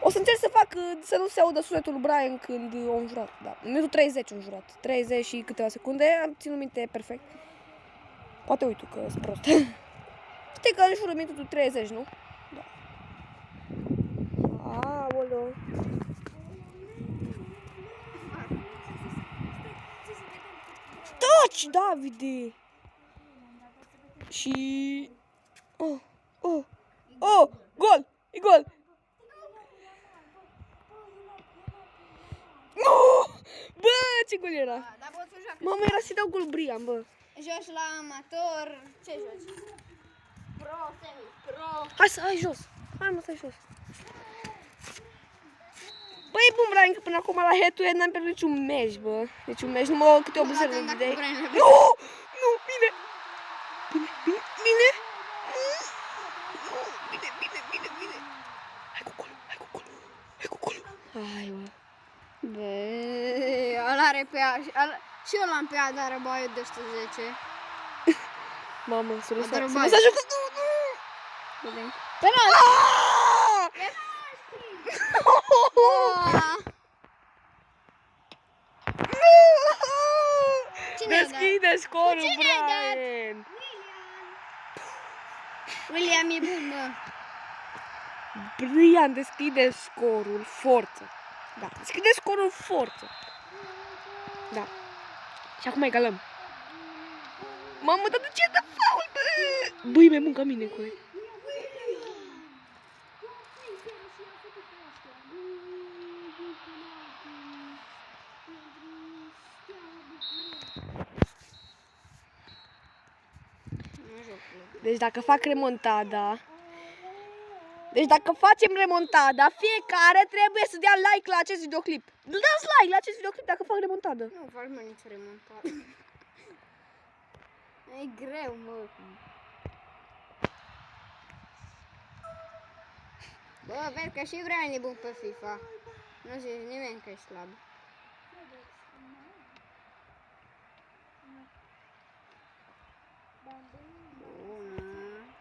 [SPEAKER 1] O să încerc să fac să nu se audă sunetul lui Brian când o înjurat. Da, în minutul 30 o înjurat. 30 și câteva secunde, am ținut minte perfect. Poate uit tu că sunt prost. Știi că înjură minutul 30, nu? Da. Aoleu. Taci, Davide! Și... Gol! E gol! Nu! Bă, ce gol era?
[SPEAKER 2] Dar poți să joacă.
[SPEAKER 1] Mamă, era să-i dau gol Brian, bă.
[SPEAKER 2] Joci la amator. Ce joci? Pro, semi, pro.
[SPEAKER 1] Hai jos. Hai mă, stai jos. Băi, bun, Brian, că până acum la head-to-head n-am pierdut niciun meci, bă. Niciun meci, numai câte 8-0 de idei. Nu! Nu, bine! Bine! Bine! Hai cu golul! Hai, bă.
[SPEAKER 2] Bă, ăla are pe a... Și eu l-am pe a, dar răbaiu de 110.
[SPEAKER 1] Mamă, să lăsa.
[SPEAKER 2] Dar
[SPEAKER 1] Să
[SPEAKER 2] bai.
[SPEAKER 1] lăsa jocul. Nu!
[SPEAKER 2] Vedem. Penal! Cine i-a dat?
[SPEAKER 1] Deschide scorul,
[SPEAKER 2] Cine i-a dat?
[SPEAKER 1] Brian!
[SPEAKER 2] William e bun, mă.
[SPEAKER 1] Brian deschide scorul, forță. Da, deschide scorul, forță. Da. Și acum egalăm. Mamă, dar de ce dă faul, bă? Băi, mai bun ca mine cu el. Deci dacă fac remontada, facem remontada, fiecare trebuie să dea like la acest videoclip. Dați like la acest videoclip dacă fac remontada.
[SPEAKER 2] Nu faci, mă, nicio remontare. E greu, mă. Bă, vezi că și Brian e bun pe FIFA. Nu zice nimeni că e slab.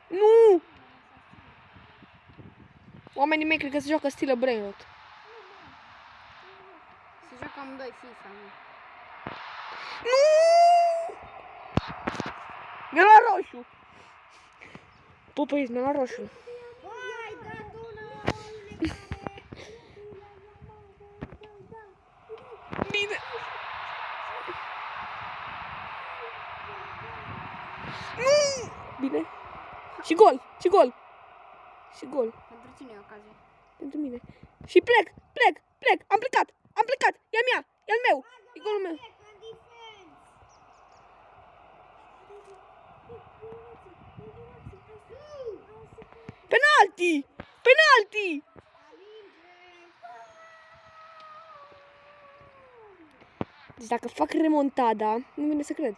[SPEAKER 1] Nu! Oamenii mei cred că se joacă stilă brainrot.
[SPEAKER 2] Se joacă amândoi FIFA, mă.
[SPEAKER 1] Nu! Mi-a luat roșu. Pupăiți, mi-a luat roșu. Bine! Nu! Bine. Și gol! Și gol! Și gol.
[SPEAKER 2] Pentru cine e ocazia?
[SPEAKER 1] Pentru mine. Și plec! Am plecat! E a mea! E al meu! E golul meu! Penalti! Deci dacă fac remontada, nu vine să cred.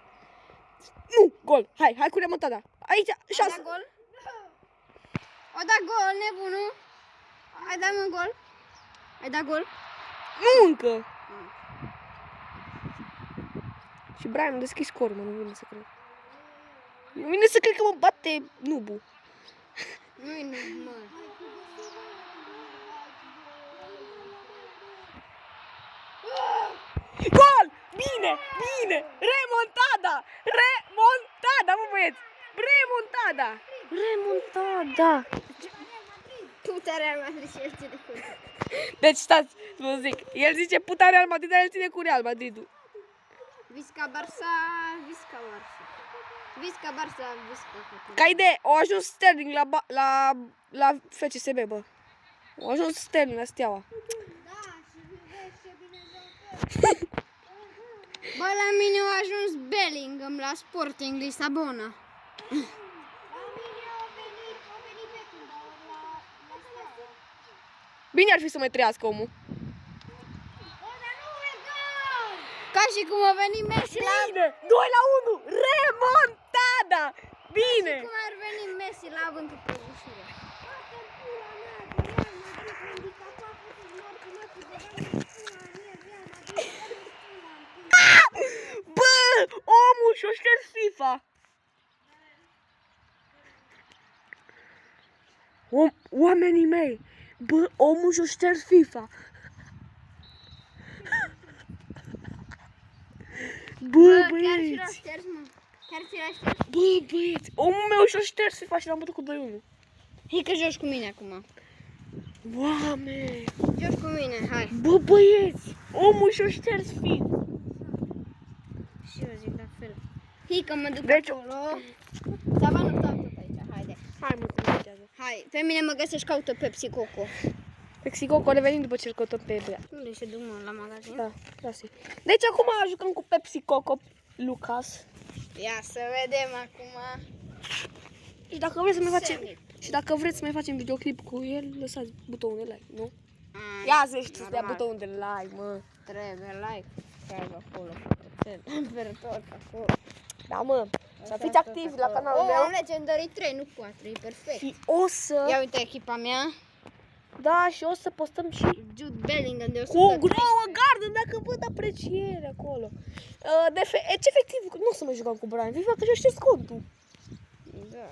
[SPEAKER 1] Nu! Gol! Hai cu remontada! Aici!
[SPEAKER 2] Ai
[SPEAKER 1] 6!
[SPEAKER 2] dat gol? O dat gol, nebunul. Ai dat un gol? Ai dat gol?
[SPEAKER 1] Nu încă! Și Brian a deschis scorul, mă, nu vine să cred. Nu vine să cred că mă bate nubu.
[SPEAKER 2] Nu-i nu, mă.
[SPEAKER 1] Gol! Bine! Remontada! Mă băieți! Remontada!
[SPEAKER 2] Puta Real Madrid și el ține cu.
[SPEAKER 1] Deci stați, vă zic, el zice puta Real Madrid, dar el ține cu Real Madridul.
[SPEAKER 2] Visca Barça.
[SPEAKER 1] Ca idee, au ajuns Sterling la FCSB, bă. Au ajuns Sterling la Steaua.
[SPEAKER 2] Bă, la mine a ajuns Bellingham la Sporting Lisabona.
[SPEAKER 1] Bine ar fi să mai trăiască omul.
[SPEAKER 2] Ca și cum a venit Messi la...
[SPEAKER 1] Bine! 2-1! Remontada! Bine!
[SPEAKER 2] Cum ar veni Messi la avântul pe ușură.
[SPEAKER 1] Bă! Omul și-o șters FIFA! Oamenii mei! Bă, omul și-o șters FIFA! Bă,
[SPEAKER 2] Chiar și l-a
[SPEAKER 1] băieți!
[SPEAKER 2] șters, mă. Chiar și l-a șters.
[SPEAKER 1] Bă, băieți! Omul meu și-o șters FIFA și l-am bătut cu 2-1.
[SPEAKER 2] Hai că joci cu mine acum.
[SPEAKER 1] Oameni!
[SPEAKER 2] Joci cu mine, hai.
[SPEAKER 1] Bă, băieți! Omul și-o șters FIFA!
[SPEAKER 2] Și eu zic la fel. Hii că mă duc
[SPEAKER 1] Deci-
[SPEAKER 2] acolo. Sava nu stau tot aici, haide.
[SPEAKER 1] Hai mă, să mergează.
[SPEAKER 2] Hai, pe mine mă găsești caută Pepsi Coco.
[SPEAKER 1] Mexico, revenim după ce îl căutăm pe Bea.
[SPEAKER 2] Unde se duc mă, la magazin?
[SPEAKER 1] Da, da, si. Deci acum jucăm cu Pepsi Coco Lucas.
[SPEAKER 2] Ia să vedem acum.
[SPEAKER 1] Și dacă vreți să mai facem,
[SPEAKER 2] Semnit.
[SPEAKER 1] și dacă vreți să mai facem videoclip cu el, lăsați butonul de like, nu?
[SPEAKER 2] Ai,
[SPEAKER 1] Ia zici să dea
[SPEAKER 2] normal.
[SPEAKER 1] butonul de like, mă.
[SPEAKER 2] Trebuie like. Care acolo. Per tot acolo.
[SPEAKER 1] Da, mă. Să fiți activi la canalul meu.
[SPEAKER 2] am Legendary 3, nu 4, e perfect.
[SPEAKER 1] Și o să...
[SPEAKER 2] Ia uite echipa mea.
[SPEAKER 1] Da, și o să postăm și
[SPEAKER 2] Jude Bellingham de
[SPEAKER 1] cu o
[SPEAKER 2] 113.
[SPEAKER 1] nouă gardă, dacă văd apreciere acolo. Deci, efectiv, nu o să mai jucam cu Brian FIFA, că și-o știți contul.
[SPEAKER 2] Da.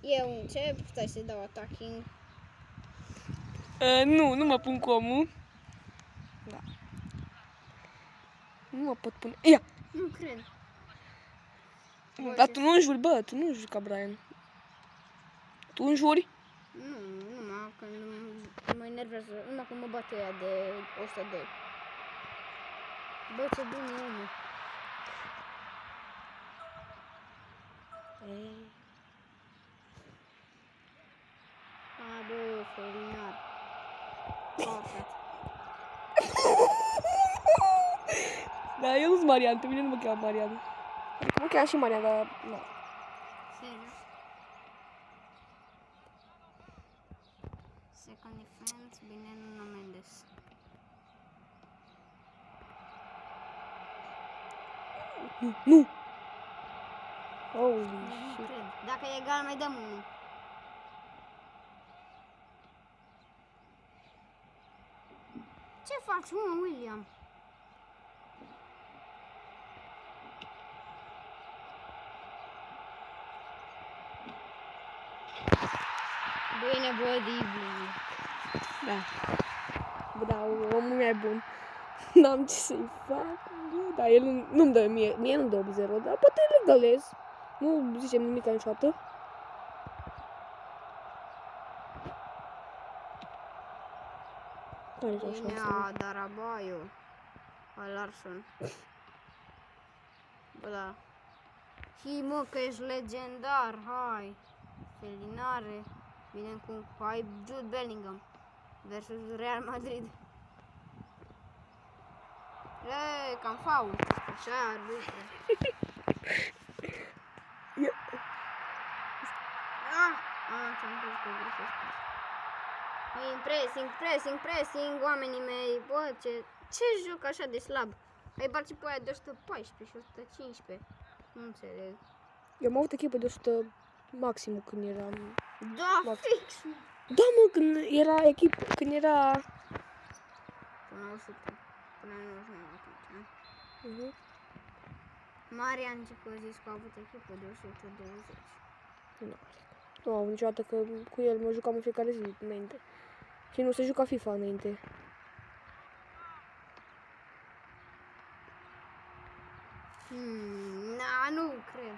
[SPEAKER 2] Eu încep, stai să dau attacking.
[SPEAKER 1] Nu mă pun comul. Da. Nu mă pot pune. Ia!
[SPEAKER 2] Nu cred.
[SPEAKER 1] Dar tu nu înjuri, bă, tu nu înjuri ca Brian. Tu înjuri?
[SPEAKER 2] Nu, numai când mă enervează, numai când mă bate ea de 102. Bă, ce bun e omul. Hai bă, Felinar. Perfect.
[SPEAKER 1] Da, eu nu sunt Marian, pe mine nu mă cheamă Marian. Adică mă cheamă și Marian, dar nu.
[SPEAKER 2] Serios. Second defense, bine Nuno Mendes.
[SPEAKER 1] Nu! Holy
[SPEAKER 2] Nu
[SPEAKER 1] shit.
[SPEAKER 2] cred. Dacă e egal, mai dăm unul. Ce faci, mă, William? Bine, bă, Dibli.
[SPEAKER 1] Da. Bă, da, omul meu e bun. N-am ce să-i fac. Bă, da, el nu-mi dă mie nu-mi dă 8-0, dar poate le gălez. Nu zicem nimic niciodată. Care e
[SPEAKER 2] Bine,
[SPEAKER 1] așa?
[SPEAKER 2] Darabaio. Larsson. Bă, da. Și mă, că ești legendar, hai. Felinare. Bine cum hai Jude Bellingham versus Real Madrid. Ei, cam faul. Așa, arbitru. Ce-am crezut că vreau să spun. Pressing, oamenii mei. Bă, ce joc așa de slab? Ai bat și pe aia de 114 și 115. Nu înțeleg.
[SPEAKER 1] Eu am avut echipă de 100 maximum când eram...
[SPEAKER 2] Da,
[SPEAKER 1] Bă.
[SPEAKER 2] fix.
[SPEAKER 1] Da, mă, când era echipă, când era...
[SPEAKER 2] Până 100. Până 99 atunci.
[SPEAKER 1] Uh-huh.
[SPEAKER 2] Marian Cicu a zis că a avut echipă de 120.
[SPEAKER 1] Nu am avut niciodată că cu el mă jucam în fiecare zi înainte. Și nu se juca FIFA înainte.
[SPEAKER 2] Nu cred.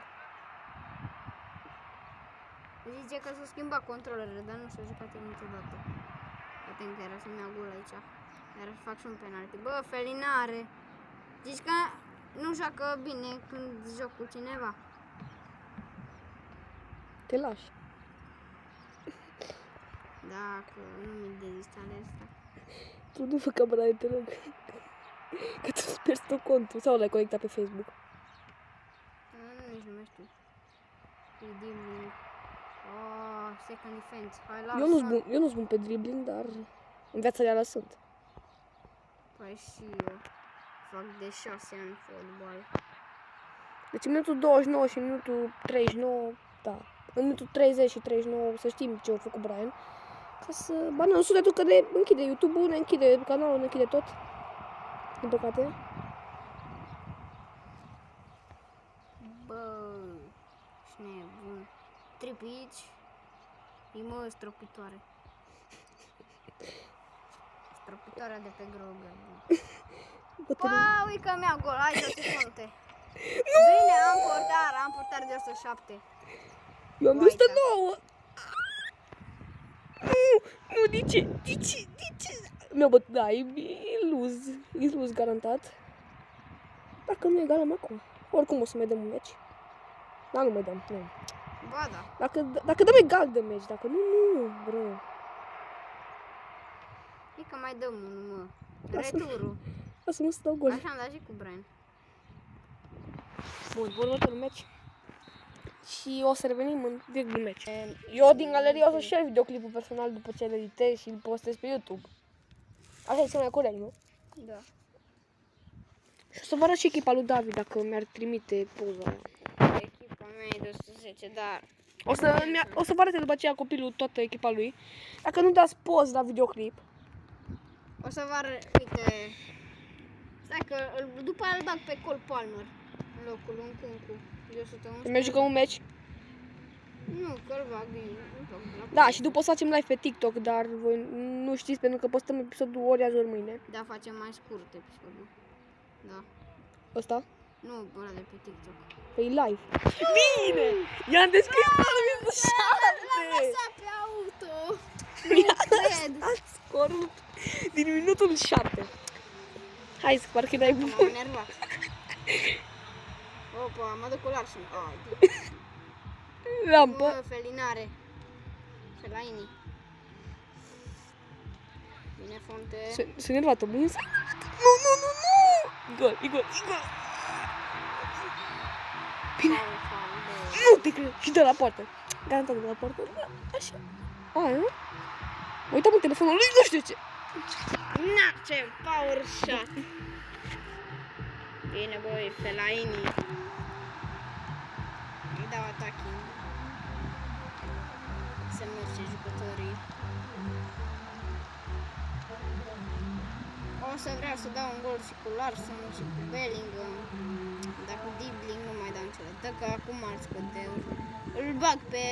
[SPEAKER 2] Zice că s-a schimbat controlerele, dar nu s-a jucat el niciodată. Atent că era să-mi iau gol aici. Iar să fac și un penalti. Bă, Felinare! Zici că nu joacă bine când joc cu cineva.
[SPEAKER 1] Te lași.
[SPEAKER 2] Dacă nu mi dezinstalez asta.
[SPEAKER 1] Tu nu fă camera, te rog. Că tu sperzi tot contul. Sau l-ai conectat pe Facebook.
[SPEAKER 2] Nici nu mai știu. Dribbling. Oh, second defense. Hai,
[SPEAKER 1] Eu nu-s bun pe dribbling, dar în viața reală sunt.
[SPEAKER 2] Păi și eu fac de 6 ani fotbal.
[SPEAKER 1] Deci în minutul 29 și în minutul 39, da. În minutul 30 și 39 să știm ce a făcut Brian. Ca să... Ba nu, sunetul că ne închide YouTube-ul, ne închide canalul, ne închide tot. Din păcate.
[SPEAKER 2] Bă, și nebun. Tripici. E mă stropitoare. Stropitoarea de pe grogă. Bă, uite că mi-a gol, hai să te conte. Bine, am portar de 107.
[SPEAKER 1] Eu am de 109. Nu, de ce? Mi-a bătut, da, e luz garantat. Dacă nu e egal, am acum. Oricum o să mai dăm un meci. Da, nu mai dăm, nu.
[SPEAKER 2] Ba da.
[SPEAKER 1] Dacă dăm egal de meci, dacă nu, bro.
[SPEAKER 2] E că mai dăm unul, mă.
[SPEAKER 1] Lasă-mă.
[SPEAKER 2] Returul.
[SPEAKER 1] O să nu se dau gol.
[SPEAKER 2] Așa am dat și cu Brian.
[SPEAKER 1] Bun, următorul meci. Și o să revenim în direct din meci. Eu din galerie o să share videoclipul personal după ce îl editez și îl postez pe YouTube. Așa e cel mai corect, nu?
[SPEAKER 2] Da.
[SPEAKER 1] Și o să vă arăt și echipa lui David dacă mi-ar trimite poza aia.
[SPEAKER 2] Echipa mea e de 110, dar...
[SPEAKER 1] O să vă arăt după aceea copilul toată echipa lui. Dacă nu dați poz la videoclip,
[SPEAKER 2] O să vă arăt, uite... Stai că după aia îl bag pe Cole Palmer. În locul lui Nkunku. De 111.
[SPEAKER 1] mai jucăm un meci.
[SPEAKER 2] Nu, că îl bag din...
[SPEAKER 1] Da, și după o să facem live pe TikTok, dar voi nu știți pentru că postăm episodul ori azi, ori mâine.
[SPEAKER 2] Da, facem mai scurt episodul. Da.
[SPEAKER 1] Ăsta?
[SPEAKER 2] Nu, ăla de pe TikTok.
[SPEAKER 1] Păi live. Bine! I-am descris toată minutul 7!
[SPEAKER 2] pe auto!
[SPEAKER 1] I-am dat scorul din minutul 7. Hai să parcă dai bun.
[SPEAKER 2] M-am enervat. Opa, mă duc cu Larson.
[SPEAKER 1] Rampă.
[SPEAKER 2] Mă, Felinare. Fellaini. Bine, Fonte.
[SPEAKER 1] Se nervată, bun? Nu, nu, nu, nu! Gol, e gol, e gol! Bine! Nu te cred! Și de la poartă. Garantat de la poartă. Așa. Aia, nu? Mă uitam în telefonul lui, nu știu ce.
[SPEAKER 2] Na, ce power shot! Bine, băi, Fellaini. Îi dau attacking. Să merge jucătorii. O să vreau să dau un gol și cu Larson și cu Bellingham. Dar cu Dribbling nu mai dau niciodată, că acum ar scoate. Îl bag pe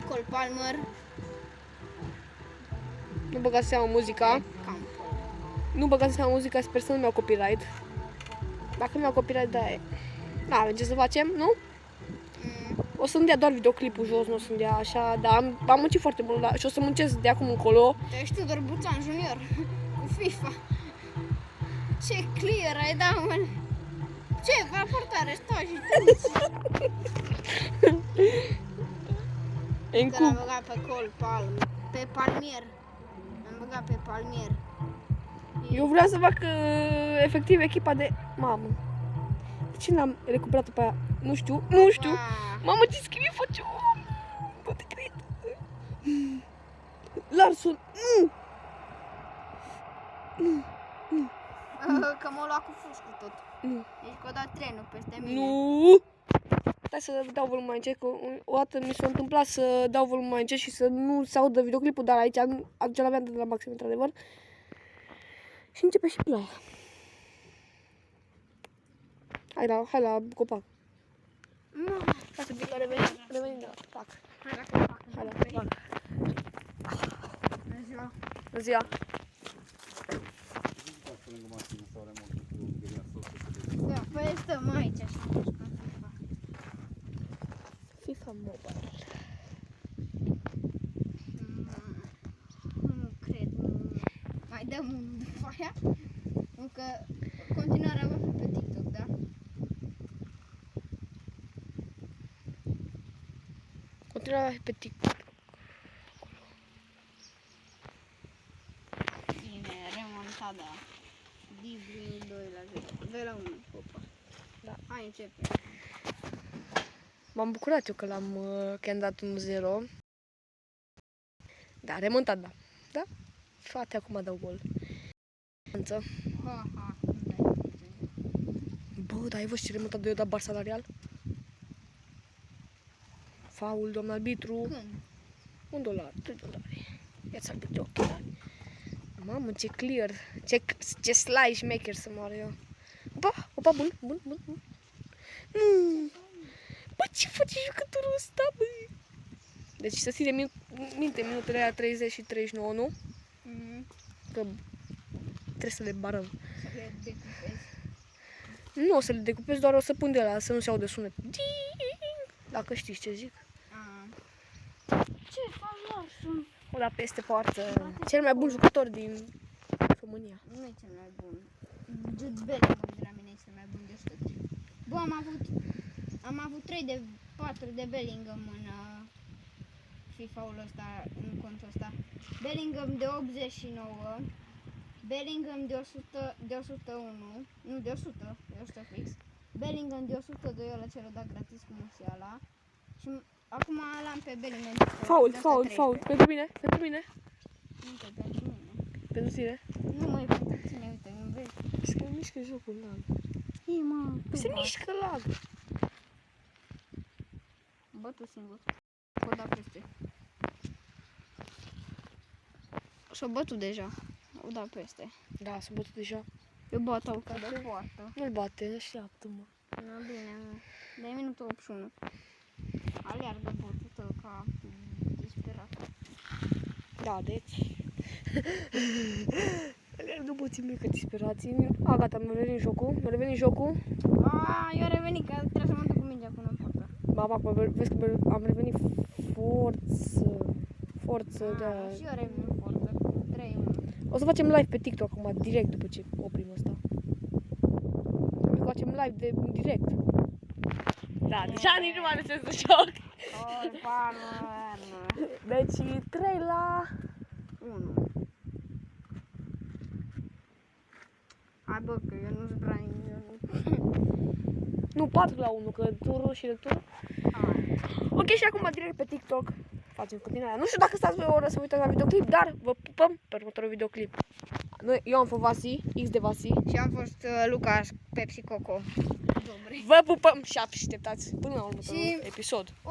[SPEAKER 2] Cole Palmer.
[SPEAKER 1] Nu băgați seama muzica.
[SPEAKER 2] Camp.
[SPEAKER 1] Nu băgați seama muzica, sper să nu-mi iau copyright. Dacă nu iau copyright, da e. N-avem ce să facem, nu? O să-mi dea doar videoclipul jos, nu o să-mi dea așa, dar am muncit foarte mult și o să muncesc de acum încolo.
[SPEAKER 2] Ești Tudor Buțan Junior cu FIFA. Ce clear ai dat, mă. Ce raportare, stau și
[SPEAKER 1] În
[SPEAKER 2] că l-am
[SPEAKER 1] cup.
[SPEAKER 2] băgat pe Cole Palmer. Pe Palmier. L-am băgat pe Palmier.
[SPEAKER 1] Eu vreau să fac efectiv echipa de... Mamă. De ce n-am recuperat-o pe aia? Nu știu, nu știu. Mamă, ce schimbi face om! Nu te cred. Larson, nu!
[SPEAKER 2] Că m-a luat cu fuscul tot.
[SPEAKER 1] Nu.
[SPEAKER 2] Deci că o dat trenul peste mine.
[SPEAKER 1] Nu! Stai să dau volumul mai încet, că o dată mi s-a întâmplat să dau volumul mai încet și să nu se audă videoclipul, dar aici l-aveam de la maxim, într-adevăr. Și începe și ploaia. Hai la copac. Hai să bine, revenim de la copac.
[SPEAKER 2] Hai la copac.
[SPEAKER 1] Hai la copac.
[SPEAKER 2] Bună ziua.
[SPEAKER 1] Bună ziua.
[SPEAKER 2] Da, păi stăm aici și jucăm FIFA.
[SPEAKER 1] FIFA Mobile.
[SPEAKER 2] Nu cred, nu. Mai dăm unul după aia? Încă continuarea va fi pe TikTok, da?
[SPEAKER 1] Continuarea pe TikTok.
[SPEAKER 2] Bine, remontada. Dribbling 2-0. 2-1, opa.
[SPEAKER 1] Da.
[SPEAKER 2] Hai, începe.
[SPEAKER 1] M-am bucurat eu că că am dat 1-0. Da, remontat, da. Da? Frate, acum dau gol.
[SPEAKER 2] Ha, ha.
[SPEAKER 1] Bă, dar ai văzut ce remontat eu dat Barça la Real? Faul, domn arbitru.
[SPEAKER 2] Când?
[SPEAKER 1] $1, $2. Ia-ți arbitru ochelari. Mamă, ce clear. Ce slice maker să moară eu. Opa, bun. Nu. Bă, ce face jucătorul ăsta, bă? Deci să ține minte minutele aia 30 și 39, nu? Că trebuie să le barăm.
[SPEAKER 2] Să le decupezi.
[SPEAKER 1] Nu o să le decupez, doar o să pun de ăla, să nu se aude sunet. Dacă știți ce zic.
[SPEAKER 2] Ce faci, Larson?
[SPEAKER 1] O da peste poartă. Cel mai bun jucător din România.
[SPEAKER 2] Nu e cel mai bun. Jude Bellingham de la mine e cel mai bun de 103. Bă, am avut Am avut 4 de Bellingham în FIFA-ul ăsta, în contul ăsta. Bellingham de 89, Bellingham de 100, de 101, nu de 100, de 100 fix. Bellingham de 102, ăla ce l-a dat gratis cu Musiala. Și acum l-am pe Bellingham.
[SPEAKER 1] Fault. Pentru mine.
[SPEAKER 2] Nu pe pentru mine.
[SPEAKER 1] Pentru tine.
[SPEAKER 2] Nu mai pentru tine, uite, nu vezi?
[SPEAKER 1] Se mișcă jocul, lag.
[SPEAKER 2] Ei, mă,
[SPEAKER 1] Se mișcă lag.
[SPEAKER 2] Bă, tu singur. O da peste. Și-o bătut deja. O da peste.
[SPEAKER 1] Da, s-a bătut deja.
[SPEAKER 2] Eu bat-o ca de poartă.
[SPEAKER 1] Nu-l bate, așteaptă-mă.
[SPEAKER 2] Nu, bine, mă. De minutul 81. Aleargă botul tău ca disperat.
[SPEAKER 1] Da, deci... Alergă boții mei că disperații. Gata, mi-a revenit jocul.
[SPEAKER 2] Eu am revenit, că trebuie să mă duc cu mingea până în poartă.
[SPEAKER 1] Ba, vezi că am revenit forță, da.
[SPEAKER 2] Și eu revin în forță cu 3-1.
[SPEAKER 1] O să facem live pe TikTok acum, direct după ce oprim ăsta. Facem live de direct. Da, deja nici nu mai are sens de joc. Deci 3-1.
[SPEAKER 2] Hai bă, că eu nu-s bra
[SPEAKER 1] Nu, 4-1, că turul și returul. Ok, și acum direct pe TikTok facem continuarea. Nu știu dacă stați voi o oră să vă uitați la videoclip, dar vă pupăm pe următorul videoclip. Eu am fost Vasi, X de Vasi.
[SPEAKER 2] Și am fost Lucas Pepsi Coco.
[SPEAKER 1] Vă pupăm și așteptați până la următorul episod.